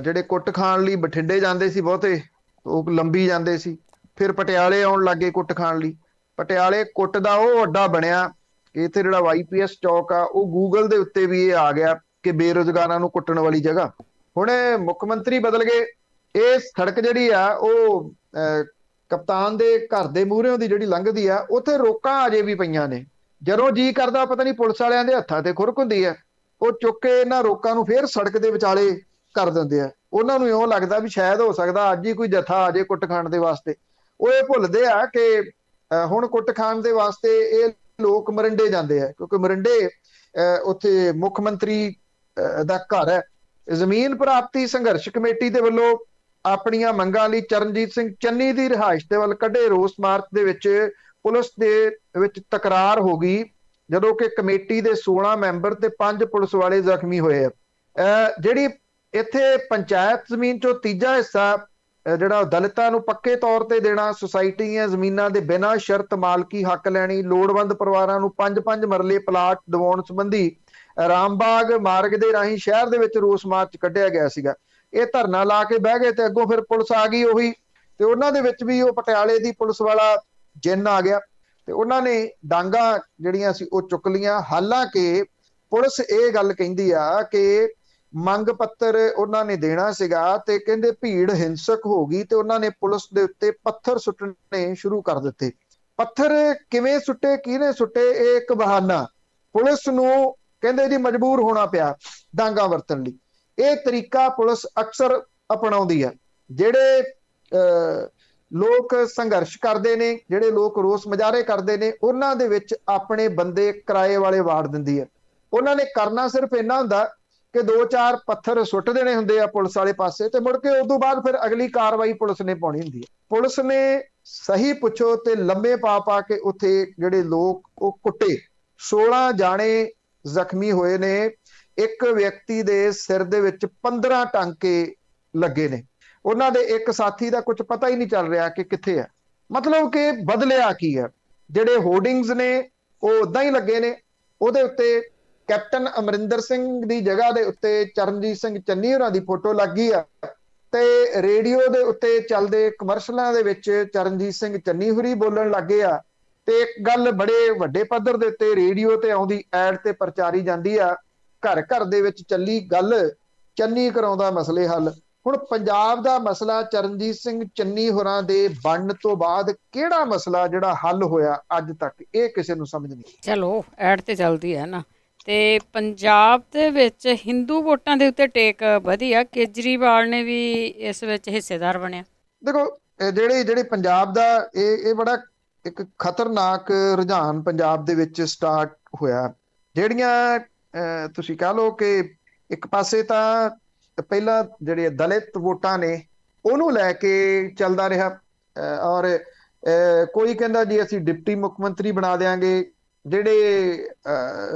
ਜਿਹੜੇ ਕੁੱਟ ਖਾਣ ਲਈ ਬਠਿੰਡੇ ਜਾਂਦੇ ਸੀ ਬਹੁਤੇ, ਉਹ ਲੰਬੀ ਜਾਂਦੇ ਸੀ, ਫਿਰ ਪਟਿਆਲੇ ਆਉਣ ਲੱਗੇ ਕੁੱਟ ਖਾਣ ਲਈ। ਪਟਿਆਲੇ ਕੁੱਟ ਦਾ ਉਹ ਅੱਡਾ ਬਣਿਆ ਕਿ ਇੱਥੇ ਜਿਹੜਾ YPS ਚੌਕ ਆ ਉਹ ਗੂਗਲ ਦੇ ਉੱਤੇ ਵੀ ਇਹ ਆ ਗਿਆ ਕਿ ਬੇਰੁਜ਼ਗਾਰਾਂ ਨੂੰ ਕੁੱਟਣ ਵਾਲੀ ਜਗ੍ਹਾ। ਹੁਣ ਮੁੱਖ ਮੰਤਰੀ ਬਦਲ ਗਏ, ਇਹ ਸੜਕ ਜਿਹੜੀ ਆ ਉਹ ਕਪਤਾਨ ਦੇ ਘਰ ਦੇ ਮੂਹਰਿਓਂ ਦੀ ਜਿਹੜੀ ਲੰਘਦੀ ਆ ਉੱਥੇ ਰੋਕਾਂ ਅਜੇ ਵੀ ਪਈਆਂ ਨੇ। ਜਦੋਂ ਜੀ ਕਰਦਾ ਪਤਾ ਨਹੀਂ ਪੁਲਿਸ ਵਾਲਿਆਂ ਦੇ ਹੱਥਾਂ ਤੇ ਖੁਰਕ ਹੁੰਦੀ ਹੈ, ਉਹ ਚੁੱਕ ਕੇ ਇਹਨਾਂ ਰੋਕਾਂ ਨੂੰ ਫੇਰ ਸੜਕ ਦੇ ਵਿਚਾਲੇ ਕਰ ਦਿੰਦੇ ਆ। ਉਹਨਾਂ ਨੂੰ ਇਉਂ ਲੱਗਦਾ ਵੀ ਸ਼ਾਇਦ ਹੋ ਸਕਦਾ ਅੱਜ ਹੀ ਕੋਈ ਜਥਾ ਆ ਜੇ ਕੁੱਟ ਖਾਣ ਦੇ ਵਾਸਤੇ। ਉਹ ਇਹ ਭੁੱਲਦੇ ਆ ਕਿ ਹੁਣ ਕੁੱਟ ਖਾਣ ਦੇ ਵਾਸਤੇ ਇਹ ਲੋਕ ਮਰਿੰਡੇ ਜਾਂਦੇ ਆ, ਕਿਉਂਕਿ ਮਰਿੰਡੇ ਉੱਥੇ ਮੁੱਖ ਮੰਤਰੀ ਦਾ ਘਰ ਹੈ। ਜ਼ਮੀਨ ਪ੍ਰਾਪਤੀ ਸੰਘਰਸ਼ ਕਮੇਟੀ ਦੇ ਵੱਲੋਂ ਆਪਣੀਆਂ ਮੰਗਾਂ ਲਈ ਚਰਨਜੀਤ ਸਿੰਘ ਚੰਨੀ ਦੀ ਰਿਹਾਇਸ਼ ਦੇ ਵੱਲ ਕੱਢੇ ਰੋਸ ਮਾਰਚ ਦੇ ਵਿੱਚ ਪੁਲਿਸ ਦੇ ਵਿੱਚ ਤਕਰਾਰ ਹੋ ਗਈ, ਜਦੋਂ ਕਿ ਕਮੇਟੀ ਦੇ 16 ਮੈਂਬਰ ਤੇ 5 ਪੁਲਿਸ ਵਾਲੇ ਜ਼ਖਮੀ ਹੋਏ ਆ। ਜਿਹੜੀ ਇੱਥੇ ਪੰਚਾਇਤ ਜ਼ਮੀਨ ਚੋਂ ਤੀਜਾ ਹਿੱਸਾ ਜਿਹੜਾ ਦਲਿਤਾਂ ਨੂੰ ਪੱਕੇ ਤੌਰ ਤੇ ਦੇਣਾ, ਸੁਸਾਇਟੀ ਦੀਆਂ ਜ਼ਮੀਨਾਂ ਦੇ ਬਿਨਾਂ ਸ਼ਰਤ ਮਾਲਕੀ ਹੱਕ ਲੈਣੀ, ਲੋੜਵੰਦ ਪਰਿਵਾਰਾਂ ਨੂੰ 5-5 ਮਰਲੇ ਪਲਾਟ ਦਿਵਾਉਣ ਸੰਬੰਧੀ ਰਾਮਬਾਗ ਮਾਰਗ ਦੇ ਰਾਹੀਂ ਸ਼ਹਿਰ ਦੇ ਵਿੱਚ ਰੋਸ ਮਾਰਚ ਕੱਢਿਆ ਗਿਆ ਸੀਗਾ। ਇਹ ਧਰਨਾ ਲਾ ਕੇ ਬਹਿ ਗਏ ਤੇ ਅੱਗੋਂ ਫਿਰ ਪੁਲਿਸ ਆ ਗਈ ਉਹੀ, ਤੇ ਉਹਨਾਂ ਦੇ ਵਿੱਚ ਵੀ ਉਹ ਪਟਿਆਲੇ ਦੀ ਪੁਲਿਸ ਵਾਲਾ ਜਿੰਨ ਆ ਗਿਆ ਤੇ ਉਹਨਾਂ ਨੇ ਡਾਂਗਾ ਜਿਹੜੀਆਂ ਸੀ ਉਹ ਚੁੱਕ ਲੀਆਂ। ਹਾਲਾਂਕਿ ਪੁਲਿਸ ਇਹ ਗੱਲ ਕਹਿੰਦੀ ਆ ਕਿ ਮੰਗ ਪੱਤਰ ਉਹਨਾਂ ਨੇ ਦੇਣਾ ਸੀਗਾ ਤੇ ਕਹਿੰਦੇ ਭੀੜ ਹਿੰਸਕ ਹੋ ਗਈ ਤੇ ਉਹਨਾਂ ਨੇ ਪੁਲਿਸ ਦੇ ਉੱਤੇ ਪੱਥਰ ਸੁੱਟਣੇ ਸ਼ੁਰੂ ਕਰ ਦਿੱਤੇ। ਪੱਥਰ ਕਿਵੇਂ ਸੁੱਟੇ, ਕਿਹਨੇ ਸੁੱਟੇ, ਇਹ ਇੱਕ ਬਹਾਨਾ। ਪੁਲਿਸ ਨੂੰ ਕਹਿੰਦੇ ਜੀ ਮਜਬੂਰ ਹੋਣਾ ਪਿਆ ਡਾਂਗਾ ਵਰਤਣ ਲਈ। ਇਹ ਤਰੀਕਾ ਪੁਲਿਸ ਅਕਸਰ ਅਪਣਾਉਂਦੀ ਹੈ। ਜਿਹੜੇ ਲੋਕ ਸੰਘਰਸ਼ ਕਰਦੇ ਨੇ, ਜਿਹੜੇ ਲੋਕ ਰੋਸ ਮੁਜ਼ਾਹਰੇ ਕਰਦੇ ਨੇ, ਉਹਨਾਂ ਦੇ ਵਿੱਚ ਆਪਣੇ ਬੰਦੇ ਕਿਰਾਏ ਵਾਲੇ ਵਾੜ ਦਿੰਦੀ ਹੈ। ਉਹਨਾਂ ਨੇ ਕਰਨਾ ਸਿਰਫ ਇੰਨਾ ਹੁੰਦਾ ਕਿ 2-4 ਪੱਥਰ ਸੁੱਟ ਦੇਣੇ ਹੁੰਦੇ ਆ ਪੁਲਿਸ ਵਾਲੇ ਪਾਸੇ ਤੇ ਮੁੜ ਕੇ ਉਸ ਤੋਂ ਬਾਅਦ ਫਿਰ ਅਗਲੀ ਕਾਰਵਾਈ ਪੁਲਿਸ ਨੇ ਪਾਉਣੀ ਹੁੰਦੀ ਹੈ। ਪੁਲਿਸ ਨੇ ਸਹੀ ਪੁੱਛੋ ਤੇ ਲੰਮੇ ਪਾ ਕੇ ਉੱਥੇ ਜਿਹੜੇ ਲੋਕ ਉਹ ਕੁੱਟੇ। 16 ਜਾਣੇ ਜ਼ਖਮੀ ਹੋਏ ਨੇ। ਇੱਕ ਵਿਅਕਤੀ ਦੇ ਸਿਰ ਦੇ ਵਿੱਚ 15 ਟਾਂਕੇ ਲੱਗੇ ਨੇ। ਉਹਨਾਂ ਦੇ ਇੱਕ ਸਾਥੀ ਦਾ ਕੁਝ ਪਤਾ ਹੀ ਨਹੀਂ ਚੱਲ ਰਿਹਾ ਕਿ ਕਿੱਥੇ ਹੈ। ਮਤਲਬ ਕਿ ਬਦਲਿਆ ਕੀ ਹੈ। ਜਿਹੜੇ ਹੋਰਡਿੰਗਸ ਨੇ ਉਹ ਉਦਾਂ ਹੀ ਲੱਗੇ ਨੇ, ਉਹਦੇ ਉੱਤੇ ਕੈਪਟਨ ਅਮਰਿੰਦਰ ਸਿੰਘ ਦੀ ਜਗ੍ਹਾ ਦੇ ਉੱਤੇ ਚਰਨਜੀਤ ਸਿੰਘ ਚੰਨੀ ਹੋਰਾਂ ਦੀ ਫੋਟੋ ਲੱਗੀ ਆ ਤੇ ਰੇਡੀਓ ਦੇ ਉੱਤੇ ਚੱਲਦੇ ਕਮਰਸ਼ਲਾਂ ਦੇ ਵਿੱਚ ਚਰਨਜੀਤ ਸਿੰਘ ਚੰਨੀ ਹੋਰੀ ਬੋਲਣ ਲੱਗੇ ਆ ਤੇ ਇੱਕ ਗੱਲ ਬੜੇ ਵੱਡੇ ਪੱਧਰ ਦੇ ਉੱਤੇ ਰੇਡੀਓ ਤੇ ਆਉਂਦੀ ਐਡ ਤੇ ਪ੍ਰਚਾਰੀ ਜਾਂਦੀ ਆ, ਘਰ ਘਰ ਦੇ ਵਿੱਚ ਚੱਲੀ ਗੱਲ, ਚੰਨੀ ਕਰਾਉਂਦਾ ਮਸਲੇ ਹੱਲ। ਹੁਣ ਪੰਜਾਬ ਦਾ ਮਸਲਾ ਚਰਨਜੀਤ ਸਿੰਘ ਚੰਨੀ ਹੋਰਾਂ ਦੇ ਬਣਨ ਤੋਂ ਬਾਅਦ ਕਿਹੜਾ ਮਸਲਾ ਜਿਹੜਾ ਹੱਲ ਹੋਇਆ ਅੱਜ ਤੱਕ, ਇਹ ਕਿਸੇ ਨੂੰ ਸਮਝ ਨਹੀਂ। ਚਲੋ ਐਡ ਤੇ ਚੱਲਦੀ ਹੈ ਨਾ। ਤੇ ਪੰਜਾਬ ਦੇ ਵਿੱਚ ਹਿੰਦੂ ਵੋਟਾਂ ਦੇ ਉੱਤੇ ਟੇਕ ਵਧੀ ਆ, ਕੇਜਰੀਵਾਲ ਨੇ ਵੀ ਇਸ ਵਿੱਚ ਹਿੱਸੇਦਾਰ ਬਣਿਆ। ਦੇਖੋ ਜਿਹੜੇ ਪੰਜਾਬ ਦਾ ਇਹ ਬੜਾ ਇੱਕ ਖਤਰਨਾਕ ਰੁਝਾਨ ਪੰਜਾਬ ਦੇ ਵਿੱਚ ਸਟਾਰਟ ਹੋਇਆ। ਜਿਹੜੀਆਂ ਤੁਸੀਂ ਕਹ ਲਓ ਕਿ ਇੱਕ ਪਾਸੇ ਤਾਂ ਪਹਿਲਾਂ ਜਿਹੜੇ ਦਲਿਤ ਵੋਟਾਂ ਨੇ ਉਹਨੂੰ ਲੈ ਕੇ ਚੱਲਦਾ ਰਿਹਾ ਔਰ ਕੋਈ ਕਹਿੰਦਾ ਜੀ ਅਸੀਂ ਡਿਪਟੀ ਮੁੱਖ ਮੰਤਰੀ ਬਣਾ ਦਿਆਂਗੇ। ਜਿਹੜੇ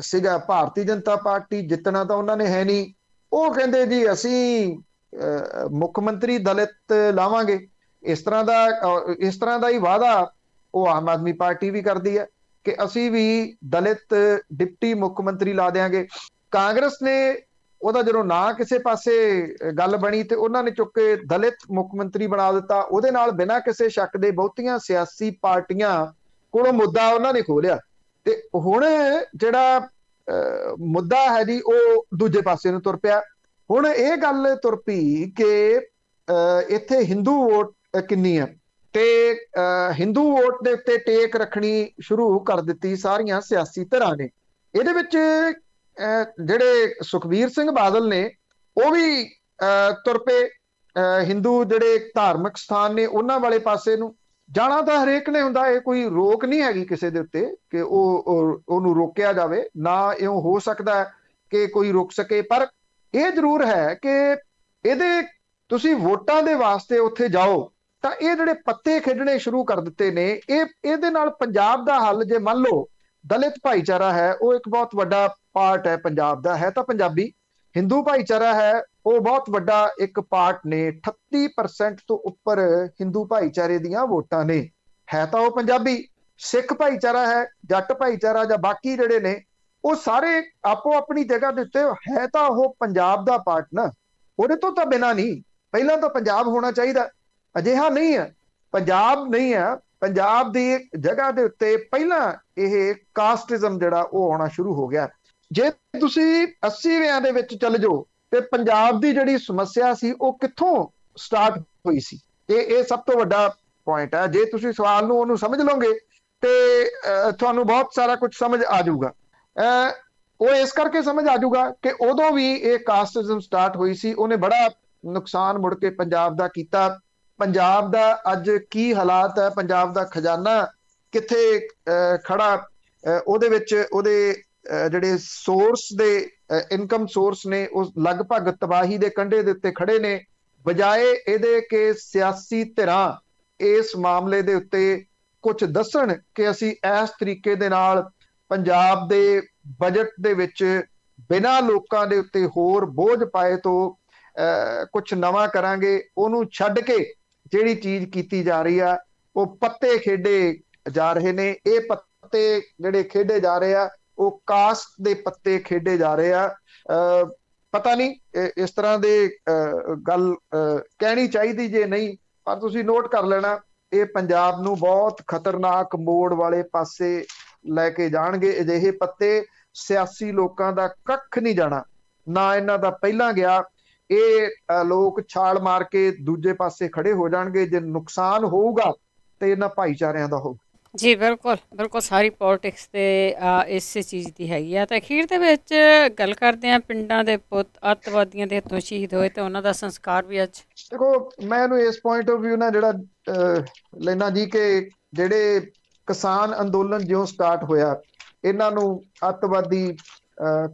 ਸੀਗਾ ਭਾਰਤੀ ਜਨਤਾ ਪਾਰਟੀ, ਜਿੱਤਣਾ ਤਾਂ ਉਹਨਾਂ ਨੇ ਹੈ ਨਹੀਂ, ਉਹ ਕਹਿੰਦੇ ਜੀ ਅਸੀਂ ਮੁੱਖ ਮੰਤਰੀ ਦਲਿਤ ਲਾਵਾਂਗੇ। ਇਸ ਤਰ੍ਹਾਂ ਦਾ ਹੀ ਵਾਅਦਾ ਉਹ ਆਮ ਆਦਮੀ ਪਾਰਟੀ ਵੀ ਕਰਦੀ ਹੈ ਕਿ ਅਸੀਂ ਵੀ ਦਲਿਤ ਡਿਪਟੀ ਮੁੱਖ ਮੰਤਰੀ ਲਾ ਦਿਆਂਗੇ। ਕਾਂਗਰਸ ਨੇ ਉਹਦਾ ਜਦੋਂ ਨਾ ਕਿਸੇ ਪਾਸੇ ਗੱਲ ਬਣੀ ਤੇ ਉਹਨਾਂ ਨੇ ਚੁੱਕ ਕੇ ਦਲਿਤ ਮੁੱਖ ਮੰਤਰੀ ਬਣਾ ਦਿੱਤਾ। ਉਹਦੇ ਨਾਲ ਬਿਨਾਂ ਕਿਸੇ ਸ਼ੱਕ ਦੇ ਬਹੁਤੀਆਂ ਸਿਆਸੀ ਪਾਰਟੀਆਂ ਕੋਲੋਂ ਮੁੱਦਾ ਉਹਨਾਂ ਨੇ ਖੋਲਿਆ ਤੇ ਹੁਣ ਜਿਹੜਾ ਮੁੱਦਾ ਹੈ ਜੀ ਉਹ ਦੂਜੇ ਪਾਸੇ ਨੂੰ ਤੁਰ ਪਿਆ। ਹੁਣ ਇਹ ਗੱਲ ਤੁਰ ਪਈ ਕਿ ਇੱਥੇ ਹਿੰਦੂ ਵੋਟ ਕਿੰਨੀ ਹੈ ਤੇ ਹਿੰਦੂ ਵੋਟ ਦੇ ਉੱਤੇ ਟੇਕ ਰੱਖਣੀ ਸ਼ੁਰੂ ਕਰ ਦਿੱਤੀ ਸਾਰੀਆਂ ਸਿਆਸੀ ਧਿਰਾਂ ਨੇ। ਇਹਦੇ ਵਿੱਚ ਜਿਹੜੇ ਸੁਖਬੀਰ ਸਿੰਘ ਬਾਦਲ ਨੇ ਉਹ ਵੀ ਤੁਰ ਪਏ ਹਿੰਦੂ ਜਿਹੜੇ ਧਾਰਮਿਕ ਸਥਾਨ ਨੇ ਉਹਨਾਂ ਵਾਲੇ ਪਾਸੇ ਨੂੰ ਜਾਣਾ ਤਾਂ ਹਰੇਕ ਨੇ ਹੁੰਦਾ। ਇਹ ਕੋਈ ਰੋਕ ਨਹੀਂ ਹੈਗੀ ਕਿਸੇ ਦੇ ਉੱਤੇ ਕਿ ਉਹਨੂੰ ਰੋਕਿਆ ਜਾਵੇ, ਨਾ ਇਉਂ ਹੋ ਸਕਦਾ ਕਿ ਕੋਈ ਰੁਕ ਸਕੇ। ਪਰ ਇਹ ਜ਼ਰੂਰ ਹੈ ਕਿ ਇਹਦੇ ਤੁਸੀਂ ਵੋਟਾਂ ਦੇ ਵਾਸਤੇ ਉੱਥੇ ਜਾਓ ਤਾਂ ਇਹ ਜਿਹੜੇ ਪੱਤੇ ਖੇਡਣੇ ਸ਼ੁਰੂ ਕਰ ਦਿੱਤੇ ਨੇ, ਇਹਦੇ ਨਾਲ ਪੰਜਾਬ ਦਾ ਹੱਲ, ਜੇ ਮੰਨ ਲਓ ਦਲਿਤ ਭਾਈਚਾਰਾ ਹੈ ਉਹ ਇੱਕ ਬਹੁਤ ਵੱਡਾ ਪਾਰਟ ਹੈ ਪੰਜਾਬ ਦਾ, ਹੈ ਤਾਂ ਪੰਜਾਬੀ, ਹਿੰਦੂ ਭਾਈਚਾਰਾ ਹੈ ਉਹ ਬਹੁਤ ਵੱਡਾ ਇੱਕ ਪਾਰਟ ਨੇ, 38% ਤੋਂ ਉੱਪਰ ਹਿੰਦੂ ਭਾਈਚਾਰੇ ਦੀਆਂ ਵੋਟਾਂ ਨੇ, ਹੈ ਤਾਂ ਉਹ ਪੰਜਾਬੀ। ਸਿੱਖ ਭਾਈਚਾਰਾ ਹੈ, ਜੱਟ ਭਾਈਚਾਰਾ ਜਾਂ ਬਾਕੀ ਜਿਹੜੇ ਨੇ ਉਹ ਸਾਰੇ ਆਪੋ ਆਪਣੀ ਜਗ੍ਹਾ ਦੇ ਉੱਤੇ ਹੈ ਤਾਂ ਉਹ ਪੰਜਾਬ ਦਾ ਪਾਰਟ ਨਾ, ਉਹਦੇ ਤੋਂ ਤਾਂ ਬਿਨਾਂ ਨਹੀਂ। ਪਹਿਲਾਂ ਤਾਂ ਪੰਜਾਬ ਹੋਣਾ ਚਾਹੀਦਾ, ਅਜਿਹਾ ਨਹੀਂ ਹੈ, ਪੰਜਾਬ ਨਹੀਂ ਹੈ। ਪੰਜਾਬ ਦੀ ਜਗ੍ਹਾ ਦੇ ਉੱਤੇ ਪਹਿਲਾਂ ਇਹ ਕਾਸਟਿਜ਼ਮ ਜਿਹੜਾ ਉਹ ਆਉਣਾ ਸ਼ੁਰੂ ਹੋ ਗਿਆ। ਜੇ ਤੁਸੀਂ 80ਵਿਆਂ ਦੇ ਵਿੱਚ ਚੱਲ ਜਾਓ ਤੇ ਪੰਜਾਬ ਦੀ ਜਿਹੜੀ ਸਮੱਸਿਆ ਸੀ ਉਹ ਕਿੱਥੋਂ ਸਟਾਰਟ ਹੋਈ ਸੀ, ਇਹ ਸਭ ਤੋਂ ਵੱਡਾ ਪੁਆਇੰਟ ਹੈ। ਜੇ ਤੁਸੀਂ ਸਵਾਲ ਨੂੰ ਉਹਨੂੰ ਸਮਝ ਲਓਗੇ ਤੇ ਤੁਹਾਨੂੰ ਬਹੁਤ ਸਾਰਾ ਕੁਝ ਸਮਝ ਆ ਜਾਊਗਾ। ਉਹ ਇਸ ਕਰਕੇ ਸਮਝ ਆ ਜਾਊਗਾ ਕਿ ਉਦੋਂ ਵੀ ਇਹ ਕਾਸਟਿਜ਼ਮ ਸਟਾਰਟ ਹੋਈ ਸੀ, ਉਹਨੇ ਬੜਾ ਨੁਕਸਾਨ ਮੁੜ ਕੇ ਪੰਜਾਬ ਦਾ ਕੀਤਾ। ਪੰਜਾਬ ਦਾ ਅੱਜ ਕੀ ਹਾਲਾਤ ਹੈ, ਪੰਜਾਬ ਦਾ ਖਜ਼ਾਨਾ ਕਿੱਥੇ ਖੜਾ, ਉਹਦੇ ਵਿੱਚ ਉਹਦੇ ਜਿਹੜੇ ਸੋਰਸ ਦੇ ਇਨਕਮ ਸੋਰਸ ਨੇ ਉਹ ਲਗਭਗ ਤਬਾਹੀ ਦੇ ਕੰਢੇ ਦੇ ਉੱਤੇ ਖੜੇ ਨੇ। ਬਜਾਏ ਇਹਦੇ ਕਿ ਸਿਆਸੀ ਧਿਰਾਂ ਇਸ ਮਾਮਲੇ ਦੇ ਉੱਤੇ ਕੁਝ ਦੱਸਣ ਕਿ ਅਸੀਂ ਇਸ ਤਰੀਕੇ ਦੇ ਨਾਲ ਪੰਜਾਬ ਦੇ ਬਜਟ ਦੇ ਵਿੱਚ ਬਿਨਾਂ ਲੋਕਾਂ ਦੇ ਉੱਤੇ ਹੋਰ ਬੋਝ ਪਾਏ ਤੋਂ ਕੁਝ ਨਵਾਂ ਕਰਾਂਗੇ, ਉਹਨੂੰ ਛੱਡ ਕੇ ਜਿਹੜੀ ਚੀਜ਼ ਕੀਤੀ ਜਾ ਰਹੀ ਆ ਉਹ ਪੱਤੇ ਖੇਡੇ ਜਾ ਰਹੇ ਨੇ। ਇਹ ਪੱਤੇ ਜਿਹੜੇ ਖੇਡੇ ਜਾ ਰਹੇ ਆ ਉਹ ਕਾਸਟ ਦੇ ਪੱਤੇ ਖੇਡੇ ਜਾ ਰਹੇ ਆ। ਪਤਾ ਨਹੀਂ ਇਸ ਤਰ੍ਹਾਂ ਦੇ ਗੱਲ ਕਹਿਣੀ ਚਾਹੀਦੀ ਜੇ ਨਹੀਂ, ਪਰ ਤੁਸੀਂ ਨੋਟ ਕਰ ਲੈਣਾ ਇਹ ਪੰਜਾਬ ਨੂੰ ਬਹੁਤ ਖਤਰਨਾਕ ਮੋੜ ਵਾਲੇ ਪਾਸੇ ਲੈ ਕੇ ਜਾਣਗੇ। ਅਜਿਹੇ ਪੱਤੇ ਸਿਆਸੀ ਲੋਕਾਂ ਦਾ ਕੱਖ ਨਹੀਂ ਜਾਣਾ, ਨਾ ਇਹਨਾਂ ਦਾ ਪਹਿਲਾਂ ਗਿਆ। ਇਹ ਲੋਕ ਛਾਲ ਮਾਰ ਕੇ ਦੂਜੇ ਪਾਸੇ ਖੜੇ ਹੋ ਜਾਣਗੇ। ਜੇ ਨੁਕਸਾਨ ਹੋਊਗਾ ਤੇ ਇਹਨਾਂ ਭਾਈਚਾਰਿਆਂ ਦਾ ਹੋਊਗਾ। ਜੀ ਬਿਲਕੁਲ ਬਿਲਕੁਲ, ਸਾਰੀ ਪੋਲਿਟਿਕਸ ਤੇ ਇਸੇ ਚੀਜ਼ ਦੀ ਹੈਗੀ ਆ। ਤਾਂ ਅਖੀਰ ਦੇ ਵਿੱਚ ਗੱਲ ਕਰਦੇ ਹਾਂ, ਪਿੰਡਾਂ ਦੇ ਪੁੱਤ ਅੱਤਵਾਦੀਆਂ ਦੇ ਹੱਥੋਂ ਸ਼ਹੀਦ ਹੋਏ ਤੇ ਉਹਨਾਂ ਦਾ ਸੰਸਕਾਰ ਵੀ ਅੱਜ। ਦੇਖੋ ਮੈਂ ਇਹਨੂੰ ਇਸ ਪੁਆਇੰਟ ਆਫ ਵਿਊ ਨਾਲ ਜਿਹੜਾ ਲੈਣਾ ਜੀ ਕਿ ਜਿਹੜੇ ਕਿਸਾਨ ਅੰਦੋਲਨ ਜਿਉਂ ਸਟਾਰਟ ਹੋਇਆ, ਇਹਨਾਂ ਨੂੰ ਅੱਤਵਾਦੀ,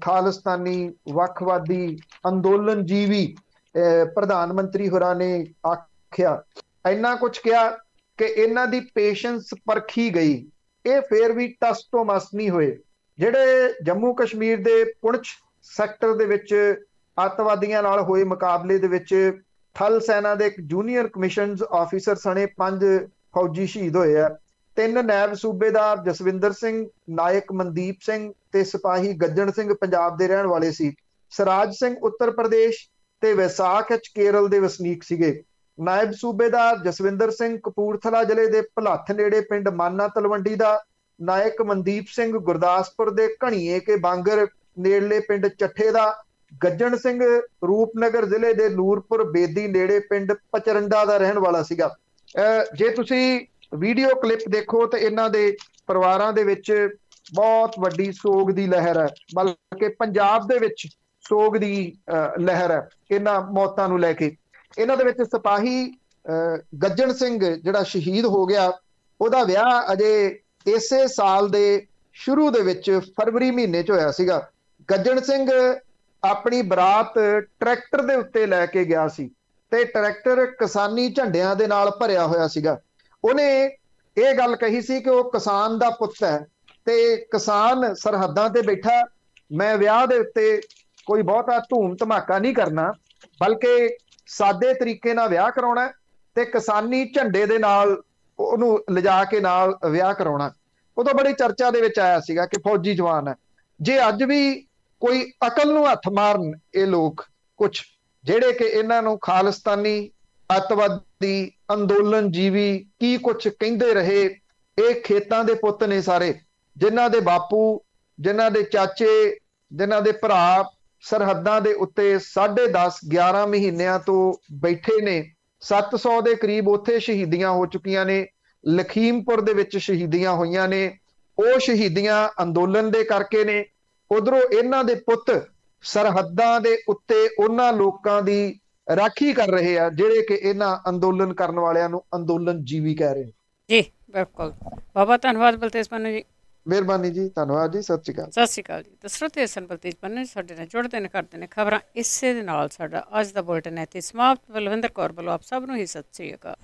ਖਾਲਿਸਤਾਨੀ, ਵੱਖਵਾਦੀ ਅੰਦੋਲਨ ਜੀਵੀ ਪ੍ਰਧਾਨ ਮੰਤਰੀ ਹੋਰਾਂ ਨੇ ਆਖਿਆ, ਇੰਨਾ ਕੁਝ ਕਿਹਾ ਕਿ ਇਹਨਾਂ ਦੀ ਪੇਸ਼ੈਂਸ ਪਰਖੀ ਗਈ। ਇਹ ਫੇਰ ਵੀ ਟਸ ਤੋਂ ਮਸ ਨਹੀਂ ਹੋਏ। ਜਿਹੜੇ ਜੰਮੂ ਕਸ਼ਮੀਰ ਦੇ ਪੁੰਛ ਸੈਕਟਰ ਦੇ ਵਿੱਚ ਅੱਤਵਾਦੀਆਂ ਨਾਲ ਹੋਏ ਮੁਕਾਬਲੇ ਦੇ ਵਿੱਚ ਥਲ ਸੈਨਾ ਦੇ ਇੱਕ ਜੂਨੀਅਰ ਕਮਿਸ਼ਨਡ ਆਫੀਸਰ ਸਣੇ 5 ਫੌਜੀ ਸ਼ਹੀਦ ਹੋਏ ਆ। 3 ਨਾਇਬ ਸੂਬੇਦਾਰ ਜਸਵਿੰਦਰ ਸਿੰਘ, ਨਾਇਕ ਮਨਦੀਪ ਸਿੰਘ ਤੇ ਸਿਪਾਹੀ ਗੱਜਣ ਸਿੰਘ ਪੰਜਾਬ ਦੇ ਰਹਿਣ ਵਾਲੇ ਸੀ। ਸਰਾਜ ਸਿੰਘ ਉੱਤਰ ਪ੍ਰਦੇਸ਼ ਤੇ ਵਿਸਾਖ ਕੇਰਲ ਦੇ ਵਸਨੀਕ ਸੀਗੇ। ਨਾਇਬ ਸੂਬੇਦਾਰ ਜਸਵਿੰਦਰ ਸਿੰਘ ਕਪੂਰਥਲਾ ਜ਼ਿਲ੍ਹੇ ਦੇ ਭਲੱਥ ਨੇੜੇ ਪਿੰਡ ਮਾਨਾ ਤਲਵੰਡੀ ਦਾ, ਨਾਇਕ ਮਨਦੀਪ ਸਿੰਘ ਗੁਰਦਾਸਪੁਰ ਦੇ ਘਣੀਏ ਕੇ ਬਾਂਗਰ ਨੇੜਲੇ ਪਿੰਡ ਚੱਠੇ ਦਾ, ਗੱਜਣ ਸਿੰਘ ਰੂਪਨਗਰ ਜ਼ਿਲ੍ਹੇ ਦੇ ਨੂਰਪੁਰ ਬੇਦੀ ਨੇੜੇ ਪਿੰਡ ਪਚਰੰਡਾ ਦਾ ਰਹਿਣ ਵਾਲਾ ਸੀਗਾ। ਜੇ ਤੁਸੀਂ ਵੀਡੀਓ ਕਲਿੱਪ ਦੇਖੋ ਤੇ ਇਹਨਾਂ ਦੇ ਪਰਿਵਾਰਾਂ ਦੇ ਵਿੱਚ ਬਹੁਤ ਵੱਡੀ ਸੋਗ ਦੀ ਲਹਿਰ ਹੈ, ਬਲਕਿ ਪੰਜਾਬ ਦੇ ਵਿੱਚ ਸੋਗ ਦੀ ਲਹਿਰ ਹੈ ਇਹਨਾਂ ਮੌਤਾਂ ਨੂੰ ਲੈ ਕੇ। ਇਹਨਾਂ ਦੇ ਵਿੱਚ ਸਿਪਾਹੀ ਗੱਜਣ ਸਿੰਘ ਜਿਹੜਾ ਸ਼ਹੀਦ ਹੋ ਗਿਆ, ਉਹਦਾ ਵਿਆਹ ਅਜੇ ਇਸੇ ਸਾਲ ਦੇ ਸ਼ੁਰੂ ਦੇ ਵਿੱਚ ਫਰਵਰੀ ਮਹੀਨੇ 'ਚ ਹੋਇਆ ਸੀਗਾ। ਗੱਜਣ ਸਿੰਘ ਆਪਣੀ ਬਰਾਤ ਟਰੈਕਟਰ ਦੇ ਉੱਤੇ ਲੈ ਕੇ ਗਿਆ ਸੀ ਤੇ ਟਰੈਕਟਰ ਕਿਸਾਨੀ ਝੰਡਿਆਂ ਦੇ ਨਾਲ ਭਰਿਆ ਹੋਇਆ ਸੀਗਾ। ਉਹਨੇ ਇਹ ਗੱਲ ਕਹੀ ਸੀ ਕਿ ਉਹ ਕਿਸਾਨ ਦਾ ਪੁੱਤ ਹੈ ਤੇ ਕਿਸਾਨ ਸਰਹੱਦਾਂ ਤੇ ਬੈਠਾ, ਮੈਂ ਵਿਆਹ ਦੇ ਉੱਤੇ ਕੋਈ ਬਹੁਤਾ ਧੂਮ ਧਮਾਕਾ ਨਹੀਂ ਕਰਨਾ, ਬਲਕਿ ਸਾਦੇ ਤਰੀਕੇ ਨਾਲ ਵਿਆਹ ਕਰਾਉਣਾ ਤੇ ਕਿਸਾਨੀ ਝੰਡੇ ਦੇ ਨਾਲ ਉਹਨੂੰ ਲਿਜਾ ਕੇ ਨਾਲ ਵਿਆਹ ਕਰਾਉਣਾ। ਉਦੋਂ ਬੜੀ ਚਰਚਾ ਦੇ ਵਿੱਚ ਆਇਆ ਸੀਗਾ ਕਿ ਫੌਜੀ ਜਵਾਨ ਹੈ। ਜੇ ਅੱਜ ਵੀ ਕੋਈ ਅਕਲ ਨੂੰ ਹੱਥ ਮਾਰਨ ਇਹ ਲੋਕ ਕੁਛ ਜਿਹੜੇ ਕਿ ਇਹਨਾਂ ਨੂੰ ਖਾਲਿਸਤਾਨੀ, ਅੱਤਵਾਦੀ, ਅੰਦੋਲਨ ਜੀਵੀ ਕੀ ਕੁਛ ਕਹਿੰਦੇ ਰਹੇ, ਇਹ ਖੇਤਾਂ ਦੇ ਪੁੱਤ ਨੇ ਸਾਰੇ, ਜਿਨ੍ਹਾਂ ਦੇ ਬਾਪੂ, ਜਿਨ੍ਹਾਂ ਦੇ ਚਾਚੇ, ਜਿਨ੍ਹਾਂ ਦੇ ਭਰਾ ਸਰਹੱਦਾਂ ਦੇ ਉੱਤੇ 10.5 11 ਮਹੀਨਿਆਂ ਤੋਂ ਬੈਠੇ ਨੇ। 700 ਦੇ ਕਰੀਬ ਉੱਥੇ ਸ਼ਹੀਦੀਆਂ ਹੋ ਚੁੱਕੀਆਂ ਨੇ। ਲਖੀਮਪੁਰ ਦੇ ਵਿੱਚ ਸ਼ਹੀਦੀਆਂ ਹੋਈਆਂ ਨੇ। ਉਹ ਸ਼ਹੀਦੀਆਂ ਅੰਦੋਲਨ ਦੇ ਕਰਕੇ ਨੇ। ਉਧਰੋਂ ਇਹਨਾਂ ਦੇ ਪੁੱਤ ਸਰਹੱਦਾਂ ਦੇ ਉੱਤੇ ਉਹਨਾਂ ਲੋਕਾਂ ਦੀ ਰਾਖੀ ਕਰ ਰਹੇ ਆ, ਜਿਹੜੇ ਕਿ ਇਹਨਾਂ ਅੰਦੋਲਨ ਕਰਨ ਵਾਲਿਆਂ ਨੂੰ ਅੰਦੋਲਨ ਜੀਵੀ ਕਹਿ ਰਹੇ। ਜੀ ਬਿਲਕੁਲ, ਬਹੁਤ ਧੰਨਵਾਦ ਬਲਤੇਜ ਪੰਨੂ ਜੀ। ਮਿਹਰਬਾਨੀ ਜੀ, ਧੰਨਵਾਦ ਜੀ, ਸਤਿ ਸ਼੍ਰੀ ਅਕਾਲ। ਸਤਿ ਸ਼੍ਰੀ ਅਕਾਲ ਜੀ। ਤਾਂ ਸਰੋਤੇ ਸਨ ਬਲਤੇਜ ਪੰਨੂ ਜੀ, ਸਾਡੇ ਨਾਲ ਜੁੜਦੇ ਨੇ, ਕਰਦੇ ਨੇ ਖਬਰਾਂ। ਇਸੇ ਦੇ ਨਾਲ ਸਾਡਾ ਅੱਜ ਦਾ ਬੁਲੇਟਿਨ ਇੱਥੇ ਸਮਾਪਤ। ਬਲਵਿੰਦਰ ਕੌਰ ਵੱਲੋਂ ਆਪ ਸਭ ਨੂੰ ਹੀ ਸਤਿ ਸ਼੍ਰੀ ਅਕਾਲ।